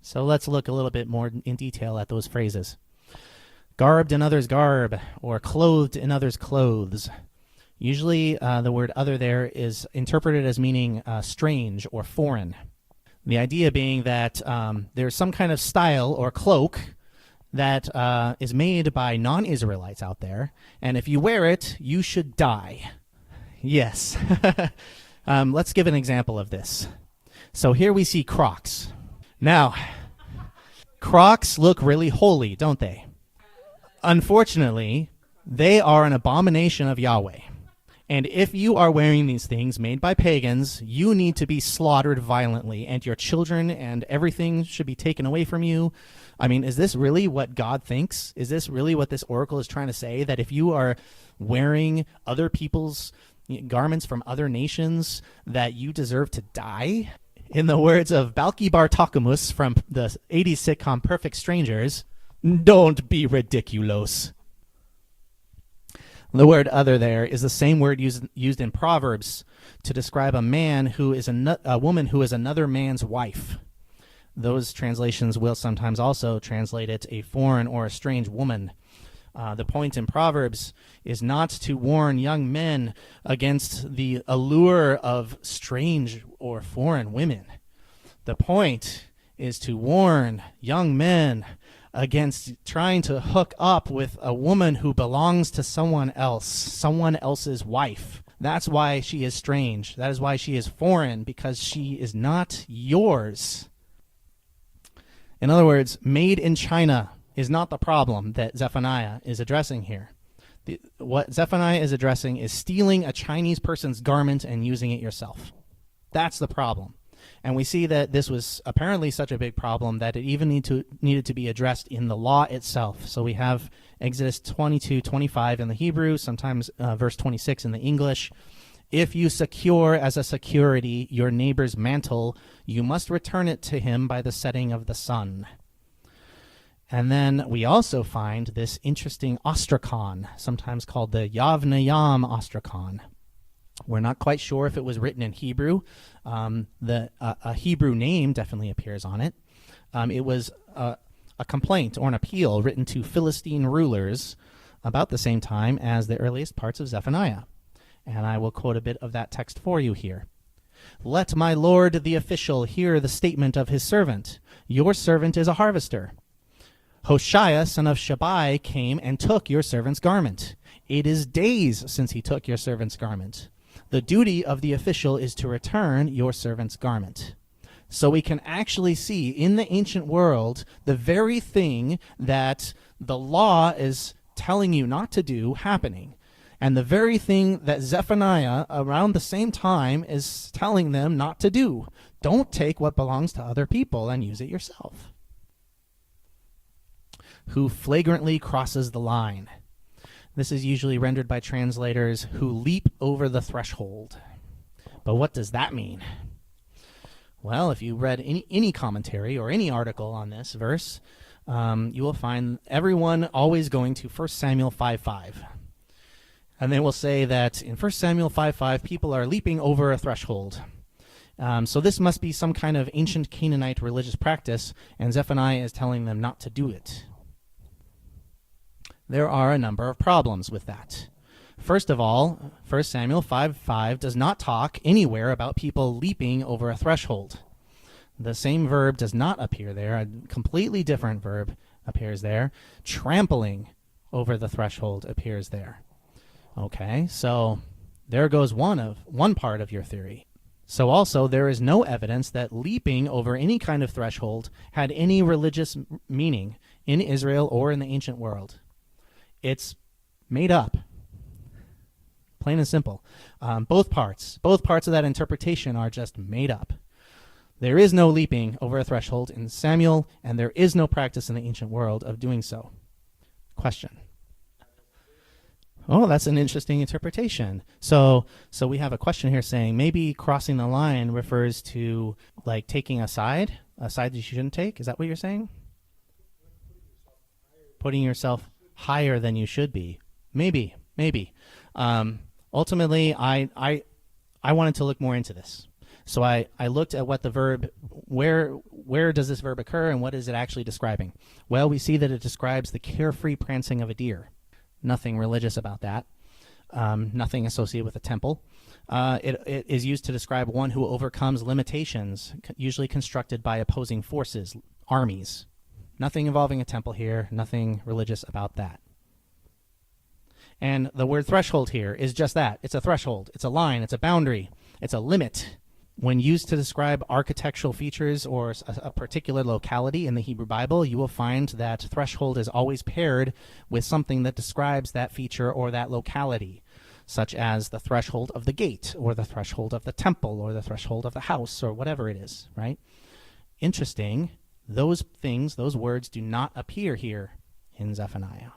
So let's look a little bit more in detail at those phrases. Garbed in others' garb, or clothed in others' clothes. Usually the word other there is interpreted as meaning strange or foreign. The idea being that there's some kind of style or cloak that is made by non-Israelites out there, and if you wear it, you should die. Yes. Let's give an example of this. So here we see Crocs. Now, Crocs look really holy, don't they? Unfortunately, they are an abomination of Yahweh. And if you are wearing these things made by pagans, you need to be slaughtered violently, and your children and everything should be taken away from you. I mean, is this really what God thinks? Is this really what this oracle is trying to say? That if you are wearing other people's garments from other nations, that you deserve to die? In the words of Balki Bartakamus from the 80s sitcom Perfect Strangers, don't be ridiculous. The word other there is the same word used in Proverbs to describe a man who is a woman who is another man's wife. Those translations will sometimes also translate it a foreign or a strange woman. The point in Proverbs is not to warn young men against the allure of strange or foreign women. The point is to warn young men against trying to hook up with a woman who belongs to someone else's wife. That's why she is strange. That is why she is foreign, because she is not yours. In other words, made in China is not the problem that Zephaniah is addressing here. What Zephaniah is addressing is stealing a Chinese person's garment and using it yourself. That's the problem. And we see that this was apparently such a big problem that it even needed to be addressed in the law itself. So we have Exodus 22:25 in the Hebrew, sometimes verse 26 in the English. If you secure as a security your neighbor's mantle, you must return it to him by the setting of the sun. And then we also find this interesting ostrakon, sometimes called the Yavnayam ostrakon. We're not quite sure if it was written in Hebrew. A Hebrew name definitely appears on it. It was a complaint or an appeal written to Philistine rulers about the same time as the earliest parts of Zephaniah. And I will quote a bit of that text for you here. Let my lord the official hear the statement of his servant. Your servant is a harvester. Hoshea, son of Shabai, came and took your servant's garment. It is days since he took your servant's garment. The duty of the official is to return your servant's garment. So we can actually see in the ancient world the very thing that the law is telling you not to do happening. And the very thing that Zephaniah around the same time is telling them not to do. Don't take what belongs to other people and use it yourself. Who flagrantly crosses the line. This is usually rendered by translators who leap over the threshold. But what does that mean? Well, if you read any commentary or any article on this verse, you will find everyone always going to 1 Samuel 5:5. And they will say that in 1 Samuel 5:5, people are leaping over a threshold. So this must be some kind of ancient Canaanite religious practice, and Zephaniah is telling them not to do it. There are a number of problems with that. First of all, 1 Samuel 5:5 does not talk anywhere about people leaping over a threshold. The same verb does not appear there. A completely different verb appears there. Trampling over the threshold appears there. Okay, so there goes one part of your theory. So also, there is no evidence that leaping over any kind of threshold had any religious meaning in Israel or in the ancient world. It's made up. Plain and simple. Both parts of that interpretation are just made up. There is no leaping over a threshold in Samuel, and there is no practice in the ancient world of doing so. Question. Oh, that's an interesting interpretation. So we have a question here saying maybe crossing the line refers to like taking a side that you shouldn't take. Is that what you're saying? Putting yourself higher than you should be. Maybe. Ultimately, I wanted to look more into this. So I looked at what the verb, where does this verb occur and what is it actually describing? Well, we see that it describes the carefree prancing of a deer. Nothing religious about that. nothing associated with a temple. It is used to describe one who overcomes limitations, usually constructed by opposing forces, armies. Nothing involving a temple here, nothing religious about that. And the word threshold here is just that. It's a threshold. It's a line. It's a boundary. It's a limit. When used to describe architectural features or a particular locality in the Hebrew Bible, you will find that threshold is always paired with something that describes that feature or that locality, such as the threshold of the gate or the threshold of the temple or the threshold of the house or whatever it is, right? Interesting. Those things, those words do not appear here in Zephaniah.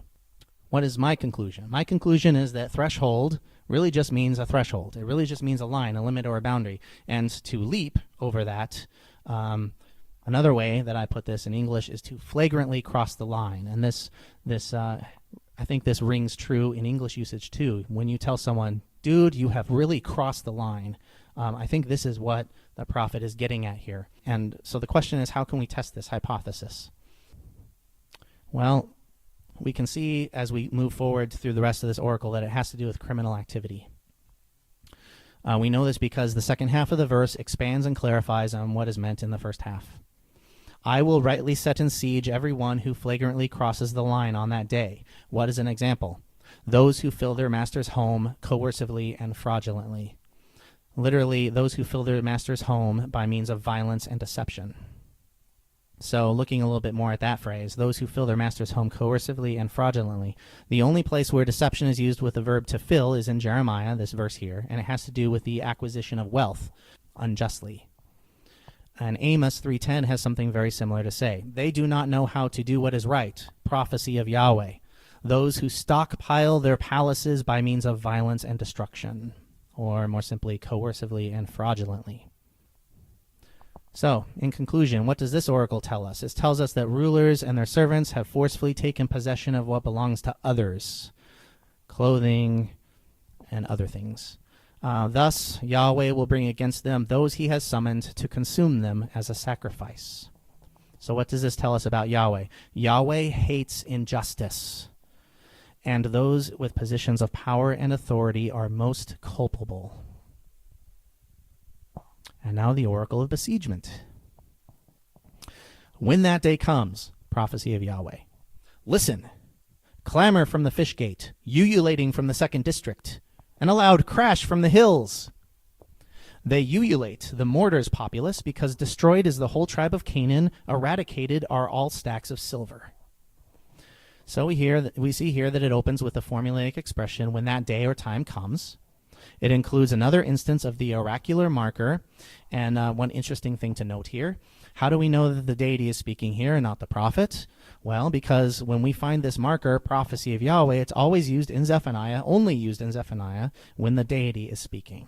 What is my conclusion? My conclusion is that threshold really just means a threshold. It really just means a line, a limit, or a boundary. And to leap over that, another way that I put this in English is to flagrantly cross the line. And I think this rings true in English usage too. When you tell someone, dude, you have really crossed the line, I think this is what the prophet is getting at here. And so the question is, how can we test this hypothesis? Well, we can see as we move forward through the rest of this oracle that it has to do with criminal activity. We know this because the second half of the verse expands and clarifies on what is meant in the first half. I will rightly set in siege every one who flagrantly crosses the line on that day. What is an example? Those who fill their master's home coercively and fraudulently. Literally, those who fill their master's home by means of violence and deception. So looking a little bit more at that phrase, those who fill their master's home coercively and fraudulently. The only place where deception is used with the verb to fill is in Jeremiah, this verse here, and it has to do with the acquisition of wealth unjustly. And Amos 3:10 has something very similar to say. They do not know how to do what is right, prophecy of Yahweh. Those who stockpile their palaces by means of violence and destruction, or more simply, coercively and fraudulently. So, in conclusion, what does this oracle tell us? It tells us that rulers and their servants have forcefully taken possession of what belongs to others, clothing and other things. Thus, Yahweh will bring against them those he has summoned to consume them as a sacrifice. So what does this tell us about Yahweh? Yahweh hates injustice, and those with positions of power and authority are most culpable. And now the oracle of besiegement. When that day comes, prophecy of Yahweh. Listen, clamor from the fish gate, ululating from the second district, and a loud crash from the hills. They ululate the mortar's populace because destroyed is the whole tribe of Canaan, eradicated are all stacks of silver. So we see here that it opens with a formulaic expression, when that day or time comes. It includes another instance of the oracular marker, and one interesting thing to note here. How do we know that the deity is speaking here and not the prophet? Well, because when we find this marker, prophecy of Yahweh, it's always used in Zephaniah, only used in Zephaniah, when the deity is speaking.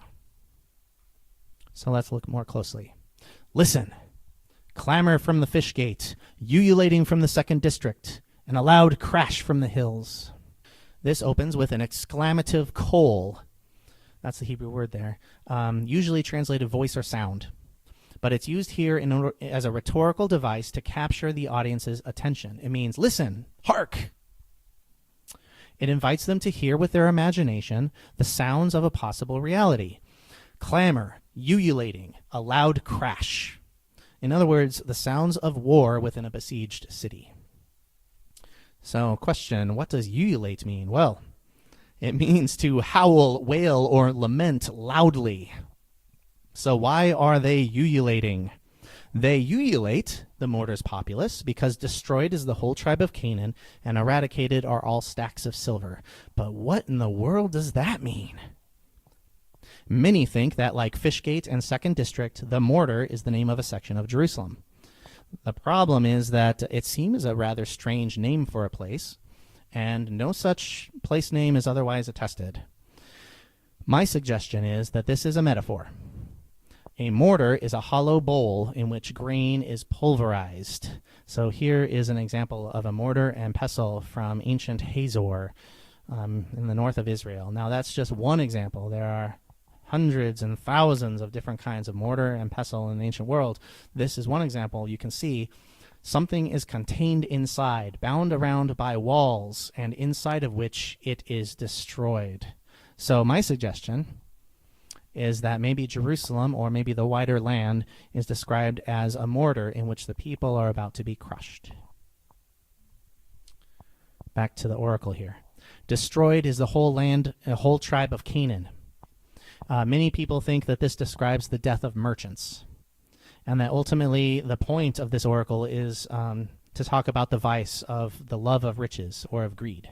So let's look more closely. Listen, clamor from the fish gate, ululating from the second district, and a loud crash from the hills. This opens with an exclamative kol. That's the Hebrew word there. Usually translated voice or sound. But it's used here as a rhetorical device to capture the audience's attention. It means, listen, hark. It invites them to hear with their imagination the sounds of a possible reality. Clamor, ululating, a loud crash. In other words, the sounds of war within a besieged city. So, question, what does ululate mean? Well, it means to howl, wail, or lament loudly. So why are they ululating? They ululate, the mortar's populace, because destroyed is the whole tribe of Canaan, and eradicated are all stacks of silver. But what in the world does that mean? Many think that, like Fishgate and 2nd District, the mortar is the name of a section of Jerusalem. The problem is that it seems a rather strange name for a place, and no such place name is otherwise attested. My suggestion is that this is a metaphor. A mortar is a hollow bowl in which grain is pulverized. So here is an example of a mortar and pestle from ancient Hazor in the north of Israel. Now that's just one example. There are hundreds and thousands of different kinds of mortar and pestle in the ancient world. This is one example. You can see something is contained inside, bound around by walls, and inside of which it is destroyed. So my suggestion is that maybe Jerusalem, or maybe the wider land, is described as a mortar in which the people are about to be crushed. Back to the oracle here. Destroyed is the whole land, a whole tribe of Canaan. Many people think that this describes the death of merchants, and that ultimately the point of this oracle is to talk about the vice of the love of riches or of greed.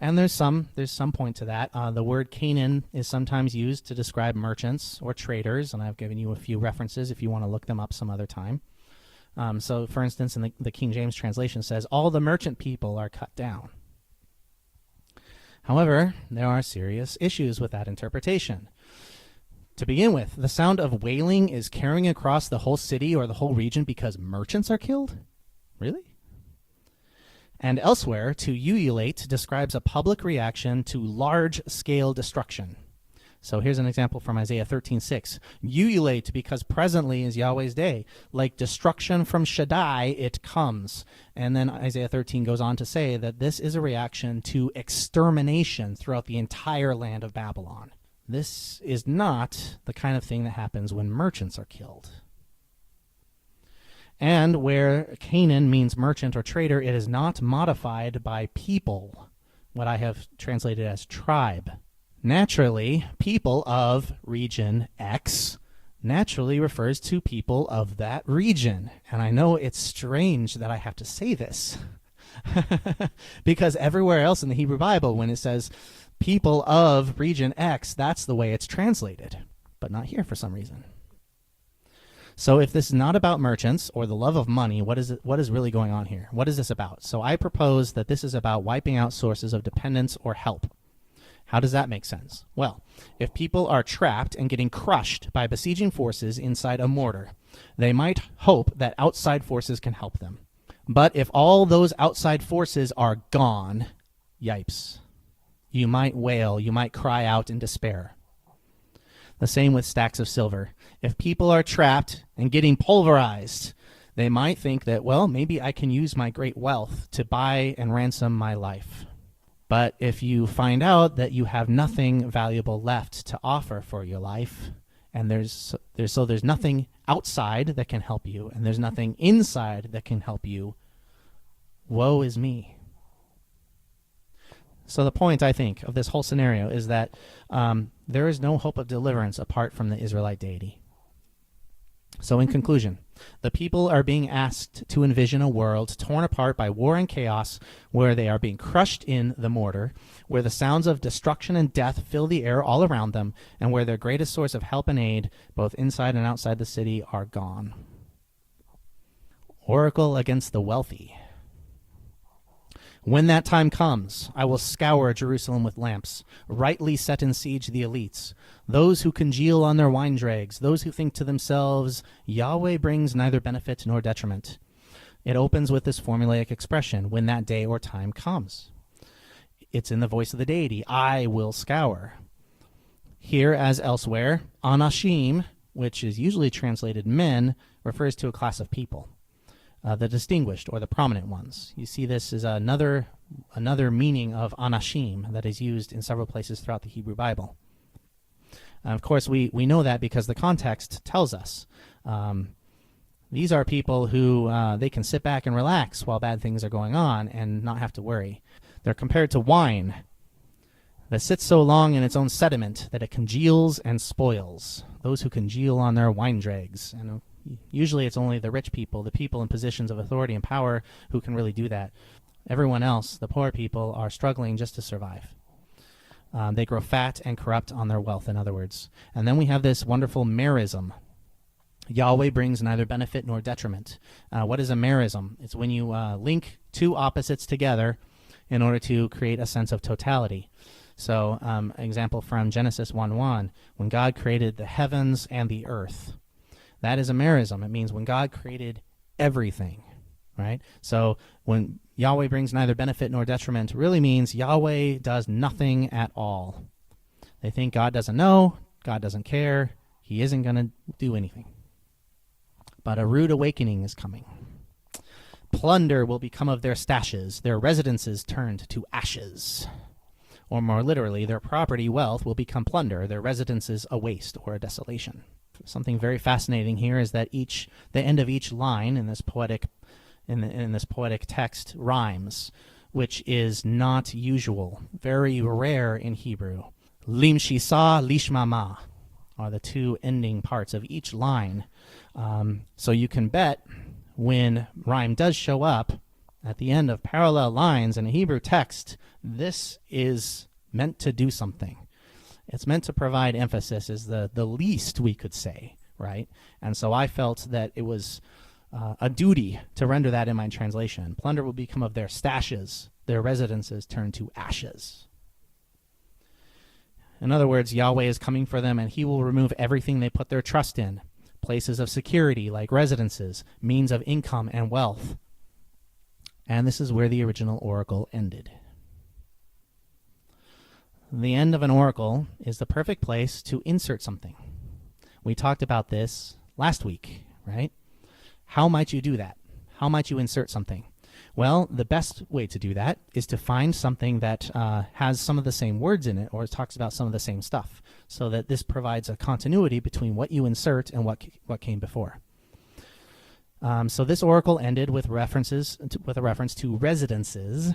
And there's some point to that. The word Canaan is sometimes used to describe merchants or traders, and I've given you a few references if you want to look them up some other time. So, for instance, in the King James translation says, all the merchant people are cut down. However, there are serious issues with that interpretation. To begin with, the sound of wailing is carrying across the whole city or the whole region because merchants are killed? Really? And elsewhere, to ululate describes a public reaction to large-scale destruction. So here's an example from Isaiah 13:6. Ululate because presently is Yahweh's day. Like destruction from Shaddai, it comes. And then Isaiah 13 goes on to say that this is a reaction to extermination throughout the entire land of Babylon. This is not the kind of thing that happens when merchants are killed. And where Canaan means merchant or trader, it is not modified by people, what I have translated as tribe. Naturally, people of region X naturally refers to people of that region. And I know it's strange that I have to say this, because everywhere else in the Hebrew Bible, when it says people of region X, that's the way it's translated, but not here for some reason. So if this is not about merchants or the love of money, what is really going on here? What is this about? So I propose that this is about wiping out sources of dependence or help. How does that make sense? Well, if people are trapped and getting crushed by besieging forces inside a mortar, they might hope that outside forces can help them. But if all those outside forces are gone, yipes. You might wail, you might cry out in despair. The same with stacks of silver. If people are trapped and getting pulverized, they might think that, well, maybe I can use my great wealth to buy and ransom my life. But if you find out that you have nothing valuable left to offer for your life, and there's nothing outside that can help you, and there's nothing inside that can help you, woe is me. So the point, I think, of this whole scenario is that there is no hope of deliverance apart from the Israelite deity. So in conclusion, the people are being asked to envision a world torn apart by war and chaos, where they are being crushed in the mortar, where the sounds of destruction and death fill the air all around them, and where their greatest source of help and aid, both inside and outside the city, are gone. Oracle against the wealthy. When that time comes, I will scour Jerusalem with lamps, rightly set in siege the elites, those who congeal on their wine dregs, those who think to themselves, Yahweh brings neither benefit nor detriment. It opens with this formulaic expression, when that day or time comes. It's in the voice of the deity, I will scour. Here, as elsewhere, anashim, which is usually translated men, refers to a class of people. The distinguished or the prominent ones. You see this is another meaning of anashim that is used in several places throughout the Hebrew Bible. Of course, we know that because the context tells us. These are people who they can sit back and relax while bad things are going on and not have to worry. They're compared to wine that sits so long in its own sediment that it congeals and spoils. Those who congeal on their wine dregs. And usually it's only the rich people, the people in positions of authority and power, who can really do that. Everyone else, the poor people, are struggling just to survive. They grow fat and corrupt on their wealth, in other words. And then we have this wonderful merism. Yahweh brings neither benefit nor detriment. What is a merism? It's when you link two opposites together in order to create a sense of totality. So, example from Genesis 1:1, when God created the heavens and the earth. That is a merism. It means when God created everything, right? So when Yahweh brings neither benefit nor detriment, really means Yahweh does nothing at all. They think God doesn't know, God doesn't care, he isn't going to do anything. But a rude awakening is coming. Plunder will become of their stashes, their residences turned to ashes. or more literally, their property, wealth, will become plunder, their residences a waste or a desolation. Something very fascinating here is that the end of each line in this poetic text rhymes, which is not usual, very rare in Hebrew. Lim shisa, lishmama are the two ending parts of each line. So you can bet when rhyme does show up at the end of parallel lines in a Hebrew text, this is meant to do something. It's meant to provide emphasis, is the least we could say, right? And so I felt that it was a duty to render that in my translation. Plunder will become of their stashes, their residences turn to ashes. In other words, Yahweh is coming for them, and he will remove everything they put their trust in, places of security like residences, means of income and wealth. And this is where the original oracle ended. The end of an oracle is the perfect place to insert something. We talked about this last week, right? How might you do that? How might you insert something? Well, the best way to do that is to find something that has some of the same words in it, or talks about some of the same stuff, so that this provides a continuity between what you insert and what came before. So this oracle ended with a reference to residences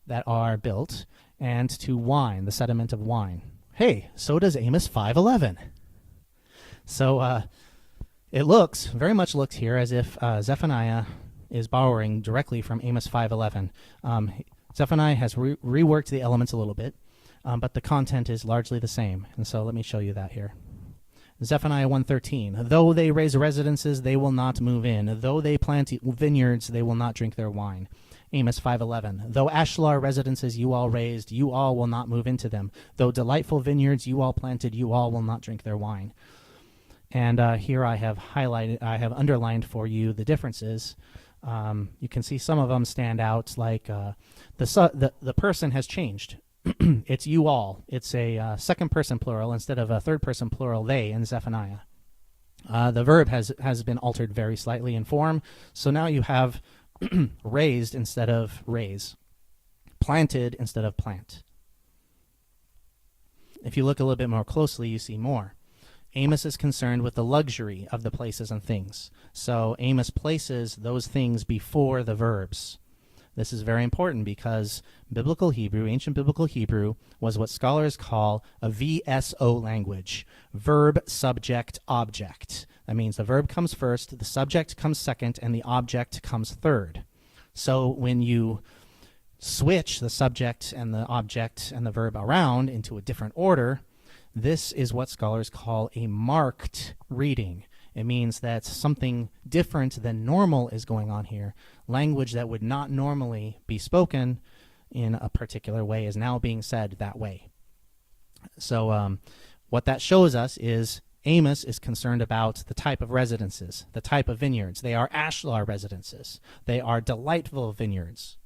that are built, and to wine, the sediment of wine. Hey, so does Amos 5:11. So it very much looks here as if Zephaniah is borrowing directly from Amos 5:11. Zephaniah has reworked the elements a little bit, but the content is largely the same. And so let me show you that here. Zephaniah 1:13. Though they raise residences, they will not move in. Though they plant vineyards, they will not drink their wine. Amos 5:11. Though ashlar residences you all raised, you all will not move into them. Though delightful vineyards you all planted, you all will not drink their wine. And here I have underlined for you the differences. You can see some of them stand out, like the person has changed. It's you all. It's a second person plural instead of a third person plural, they, in Zephaniah. The verb has been altered very slightly in form, so now you have raised instead of raise, planted instead of plant. If you look a little bit more closely, you see more. Amos is concerned with the luxury of the places and things. So Amos places those things before the verbs. This is very important because biblical Hebrew, ancient biblical Hebrew, was what scholars call a VSO language, verb, subject, object. That means the verb comes first, the subject comes second, and the object comes third. So when you switch the subject and the object and the verb around into a different order, this is what scholars call a marked reading. It means that something different than normal is going on here. Language that would not normally be spoken in a particular way is now being said that way. So what that shows us is Amos is concerned about the type of residences, the type of vineyards. They are ashlar residences. They are delightful vineyards.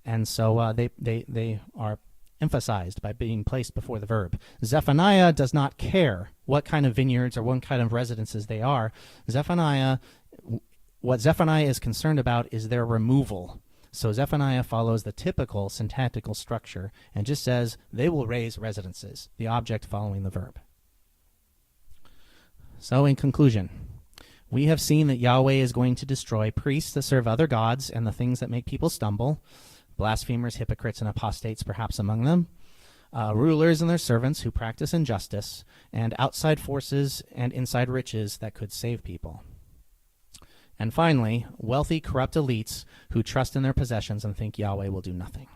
And so they are emphasized by being placed before the verb. Zephaniah does not care what kind of vineyards or what kind of residences they are. What Zephaniah is concerned about is their removal. So Zephaniah follows the typical syntactical structure and just says they will raise residences, the object following the verb. So in conclusion, we have seen that Yahweh is going to destroy priests that serve other gods and the things that make people stumble, blasphemers, hypocrites, and apostates perhaps among them, rulers and their servants who practice injustice, and outside forces and inside riches that could save people. And finally, wealthy, corrupt elites who trust in their possessions and think Yahweh will do nothing.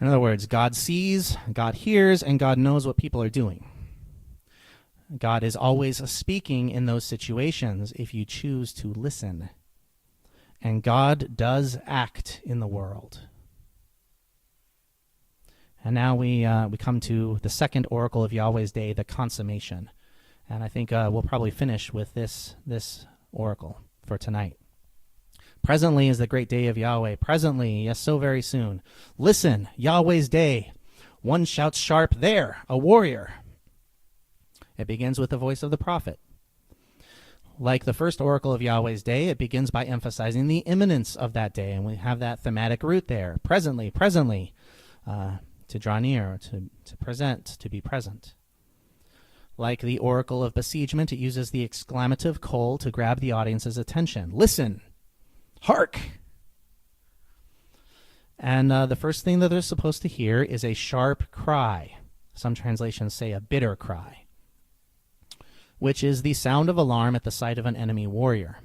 In other words, God sees, God hears, and God knows what people are doing. God is always speaking in those situations if you choose to listen. And God does act in the world. And now we come to the second oracle of Yahweh's day, the consummation. And I think we'll probably finish with this oracle for tonight. Presently is the great day of Yahweh. Presently, yes, so very soon. Listen, Yahweh's day. One shouts sharp, there, a warrior. It begins with the voice of the prophet. Like the first oracle of Yahweh's day, it begins by emphasizing the imminence of that day, and we have that thematic root there. Presently, presently. to draw near, to present, to be present. Like the oracle of besiegement, it uses the exclamative call to grab the audience's attention. Listen! Hark! And the first thing that they're supposed to hear is a sharp cry. Some translations say a bitter cry, which is the sound of alarm at the sight of an enemy warrior.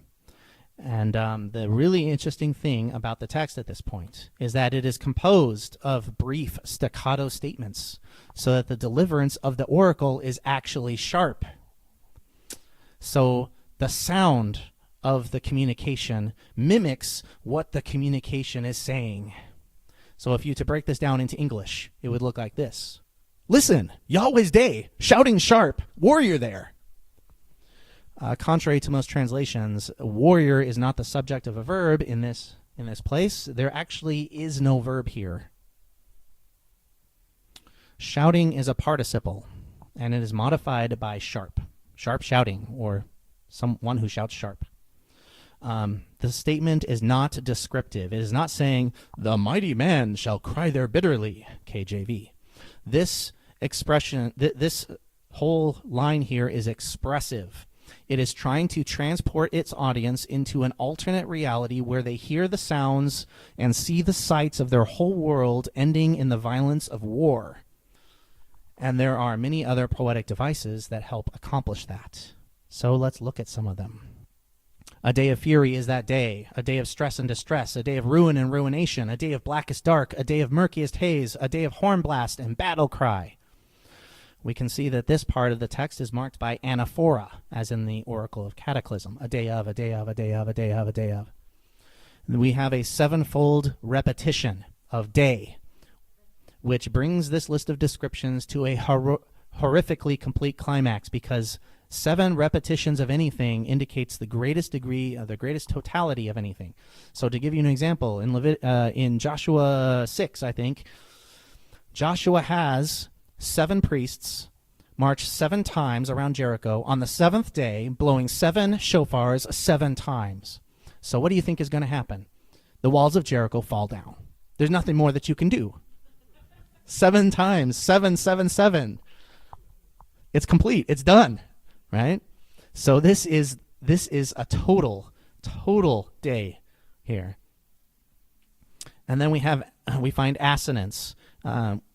And the really interesting thing about the text at this point is that it is composed of brief staccato statements so that the deliverance of the oracle is actually sharp. So the sound of the communication mimics what the communication is saying. So if you to break this down into English, it would look like this. Listen, Yahweh's day, shouting sharp, warrior there. Contrary to most translations, warrior is not the subject of a verb in this place. There actually is no verb here. Shouting is a participle, and it is modified by sharp. Sharp shouting, or someone who shouts sharp. The statement is not descriptive. It is not saying, the mighty man shall cry there bitterly, KJV. This expression, this whole line here is expressive. It is trying to transport its audience into an alternate reality where they hear the sounds and see the sights of their whole world ending in the violence of war. And there are many other poetic devices that help accomplish that. So let's look at some of them. A day of fury is that day, a day of stress and distress, a day of ruin and ruination, a day of blackest dark, a day of murkiest haze, a day of horn blast and battle cry. We can see that this part of the text is marked by anaphora, as in the Oracle of Cataclysm, a day of, a day of, a day of, a day of, a day of. And we have a sevenfold repetition of day, which brings this list of descriptions to a horrifically complete climax, because 7 repetitions of anything indicates the greatest degree, the greatest totality of anything. So to give you an example, in Joshua 6, I think, Joshua has 7 priests march 7 times around Jericho on the 7th day, blowing 7 shofars 7 times. So what do you think is going to happen? The walls of Jericho fall down. There's nothing more that you can do. 7 times, 7, 7, 7. It's complete. It's done, right? So this is a total day here. And then we find assonance.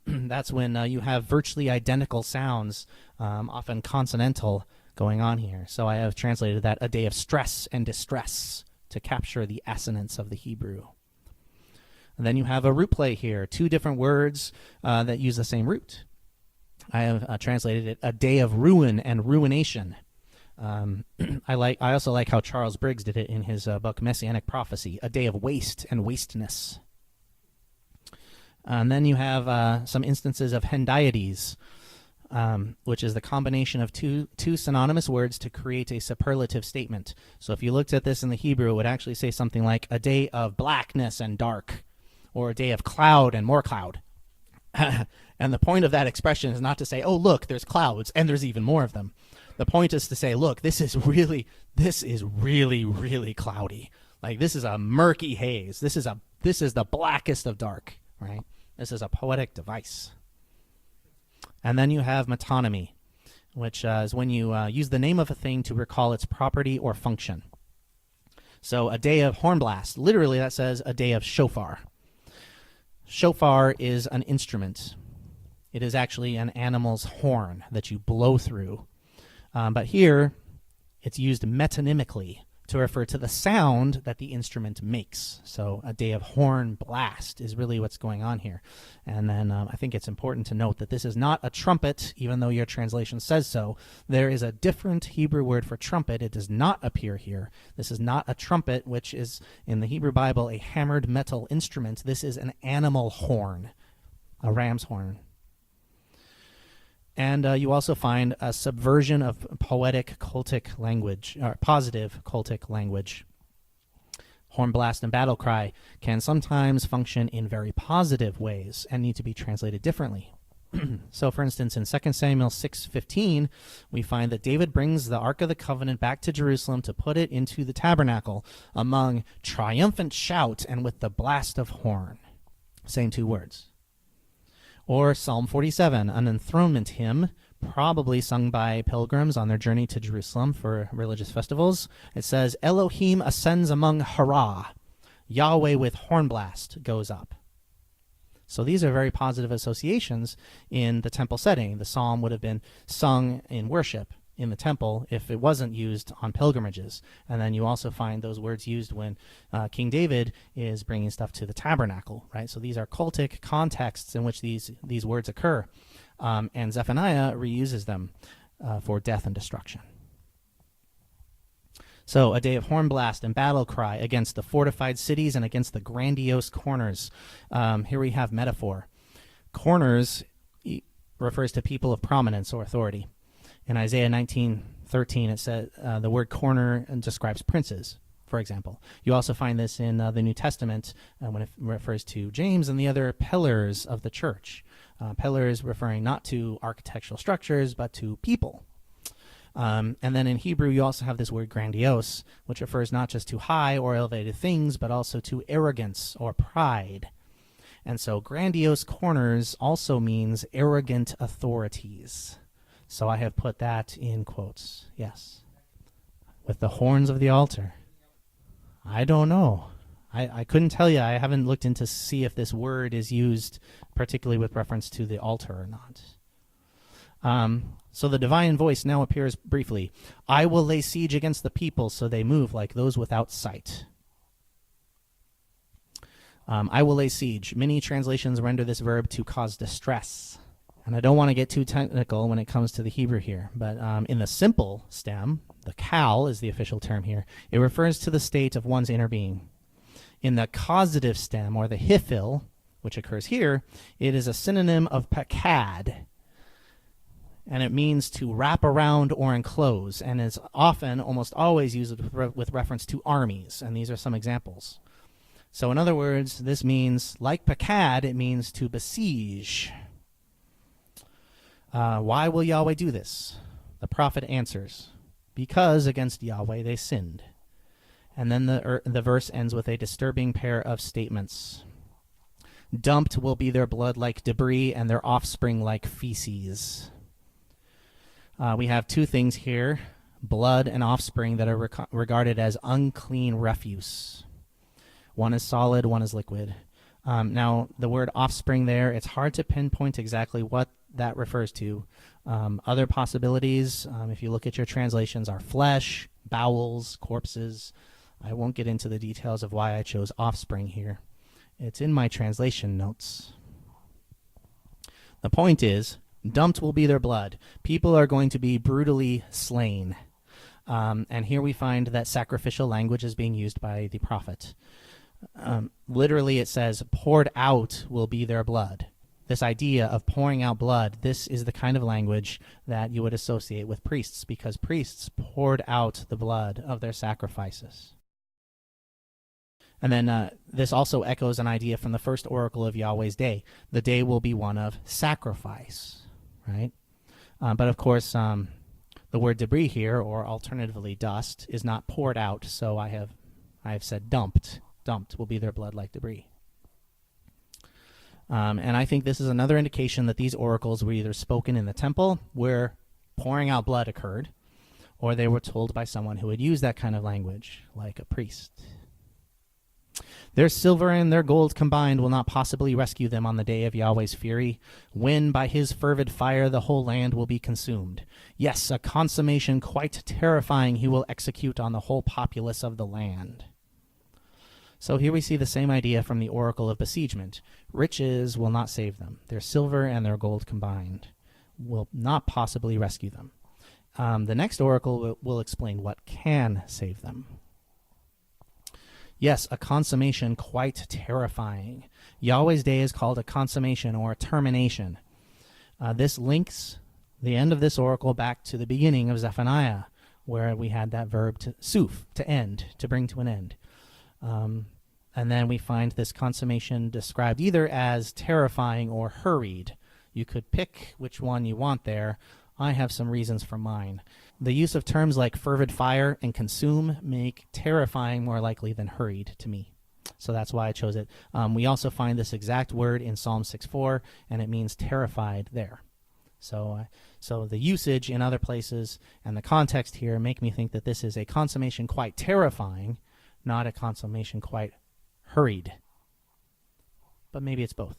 That's when you have virtually identical sounds, often consonantal, going on here. So I have translated that a day of stress and distress to capture the assonance of the Hebrew. And then you have a root play here, 2 different words that use the same root. I have translated it a day of ruin and ruination. I also like how Charles Briggs did it in his book Messianic Prophecy, a day of waste and wasteness. And then you have some instances of hendiades, which is the combination of two synonymous words to create a superlative statement. So if you looked at this in the Hebrew, it would actually say something like a day of blackness and dark, or a day of cloud and more cloud. And the point of that expression is not to say, oh, look, there's clouds, and there's even more of them. The point is to say, look, this is really, really cloudy. Like, this is a murky haze. This is the blackest of dark, right? This is a poetic device. And then you have metonymy, which is when you use the name of a thing to recall its property or function. So a day of horn blast, literally that says a day of shofar. Shofar is an instrument. It is actually an animal's horn that you blow through. But here, it's used metonymically to refer to the sound that the instrument makes. So a day of horn blast is really what's going on here. And then I think it's important to note that this is not a trumpet, even though your translation says so. There is a different Hebrew word for trumpet. It does not appear here. This is not a trumpet, which is in the Hebrew Bible a hammered metal instrument. This is an animal horn, a ram's horn. And you also find a subversion of poetic cultic language, or positive cultic language. Horn blast and battle cry can sometimes function in very positive ways and need to be translated differently. So, for instance, in 2 Samuel 6:15, we find that David brings the Ark of the Covenant back to Jerusalem to put it into the tabernacle among triumphant shout and with the blast of horn. Same 2 words. Or Psalm 47, an enthronement hymn, probably sung by pilgrims on their journey to Jerusalem for religious festivals. It says, Elohim ascends among Hara. Yahweh with hornblast goes up. So these are very positive associations in the temple setting. The psalm would have been sung in worship in the temple if it wasn't used on pilgrimages. And then you also find those words used when King David is bringing stuff to the tabernacle, right? So these are cultic contexts in which these words occur. And Zephaniah reuses them for death and destruction. So a day of hornblast and battle cry against the fortified cities and against the grandiose corners. Here we have metaphor. Corners refers to people of prominence or authority. In Isaiah 19:13, it says the word corner describes princes, for example. You also find this in the New Testament when it refers to James and the other pillars of the church. Pillars referring not to architectural structures, but to people. And then in Hebrew, you also have this word grandiose, which refers not just to high or elevated things, but also to arrogance or pride. And so grandiose corners also means arrogant authorities. So I have put that in quotes, yes. With the horns of the altar. I don't know. I couldn't tell you. I haven't looked into see if this word is used particularly with reference to the altar or not. So the divine voice now appears briefly. I will lay siege against the people so they move like those without sight. I will lay siege. Many translations render this verb to cause distress. And I don't want to get too technical when it comes to the Hebrew here, but in the simple stem, the kal is the official term here, it refers to the state of one's inner being. In the causative stem, or the hifil, which occurs here, it is a synonym of pakad, and it means to wrap around or enclose, and is often, almost always used with reference to armies, and these are some examples. So in other words, this means, like pakad, it means to besiege. Why will Yahweh do this? The prophet answers, because against Yahweh they sinned. And then the verse ends with a disturbing pair of statements. Dumped will be their blood like debris, and their offspring like feces. We have two things here, blood and offspring, that are regarded as unclean refuse. One is solid, one is liquid. Now, the word offspring there, it's hard to pinpoint exactly what that refers to. Other possibilities, if you look at your translations, are flesh, bowels, corpses. I won't get into the details of why I chose offspring here. It's in my translation notes. The point is, dumped will be their blood. People are going to be brutally slain. And here we find that sacrificial language is being used by the prophet. Literally it says, poured out will be their blood. This idea of pouring out blood, this is the kind of language that you would associate with priests, because priests poured out the blood of their sacrifices. And then this also echoes an idea from the first oracle of Yahweh's day. The day will be one of sacrifice, right? But of course, the word debris here, or alternatively dust, is not poured out, so I have said dumped. Dumped will be their blood like debris. And I think this is another indication that these oracles were either spoken in the temple, where pouring out blood occurred, or they were told by someone who had used that kind of language, like a priest. Their silver and their gold combined will not possibly rescue them on the day of Yahweh's fury, when by his fervid fire the whole land will be consumed. Yes, a consummation quite terrifying he will execute on the whole populace of the land. So here we see the same idea from the oracle of besiegement. Riches will not save them. Their silver and their gold combined will not possibly rescue them. The next oracle will explain what can save them. Yes, a consummation quite terrifying. Yahweh's day is called a consummation or a termination. This links the end of this oracle back to the beginning of Zephaniah, where we had that verb to suf, to end, to bring to an end. And then we find this consummation described either as terrifying or hurried. You could pick which one you want there. I have some reasons for mine. The use of terms like fervid fire and consume make terrifying more likely than hurried to me. So that's why I chose it. We also find this exact word in Psalm 6:4, and it means terrified there. So the usage in other places and the context here make me think that this is a consummation quite terrifying, not a consummation quite hurried. But maybe it's both.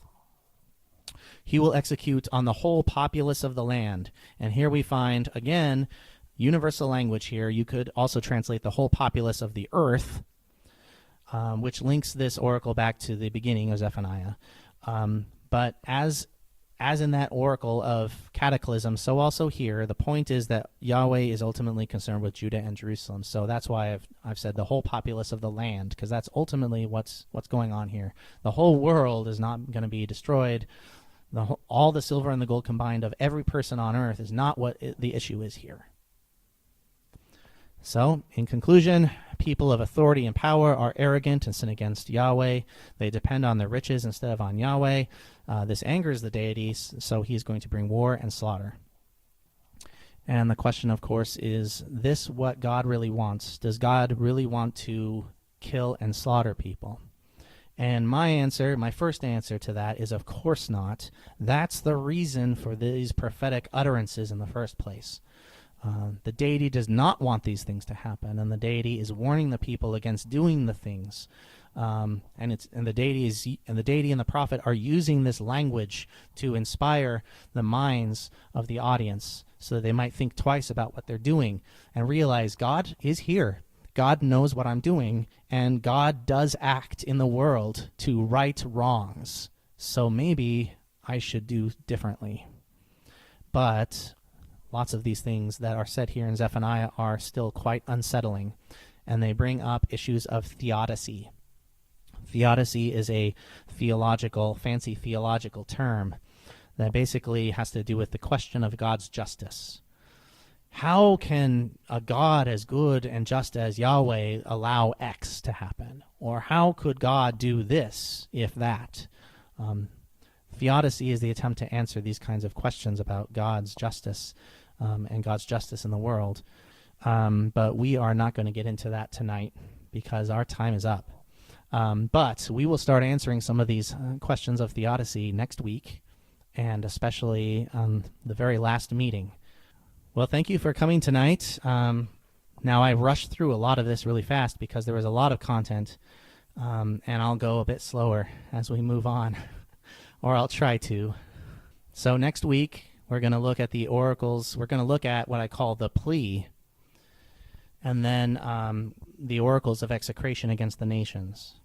He will execute on the whole populace of the land. And here we find, again, universal language here. You could also translate the whole populace of the earth, which links this oracle back to the beginning of Zephaniah. But as in that oracle of cataclysm, so also here, the point is that Yahweh is ultimately concerned with Judah and Jerusalem. So that's why I've said the whole populace of the land, because that's ultimately what's going on here. The whole world is not going to be destroyed. All the silver and the gold combined of every person on earth is not what the issue is here. So, in conclusion, people of authority and power are arrogant and sin against Yahweh. They depend on their riches instead of on Yahweh. This angers the deities, so he's going to bring war and slaughter. And the question, of course, is this what God really wants? Does God really want to kill and slaughter people? And my first answer to that is, of course not. That's the reason for these prophetic utterances in the first place. The deity does not want these things to happen, and the deity is warning the people against doing the things. And the deity and the prophet are using this language to inspire the minds of the audience, so that they might think twice about what they're doing and realize God is here. God knows what I'm doing, and God does act in the world to right wrongs. So maybe I should do differently. But lots of these things that are said here in Zephaniah are still quite unsettling, and they bring up issues of theodicy. Theodicy is a fancy theological term that basically has to do with the question of God's justice. How can a God as good and just as Yahweh allow X to happen? Or how could God do this, if that? Theodicy is the attempt to answer these kinds of questions about God's justice and God's justice in the world. But we are not going to get into that tonight because our time is up. But we will start answering some of these questions of theodicy next week, and especially on the very last meeting. Well, thank you for coming tonight. Now, I rushed through a lot of this really fast because there was a lot of content, and I'll go a bit slower as we move on, or I'll try to. So next week, we're going to look at the oracles. We're going to look at what I call the plea, and then the oracles of execration against the nations.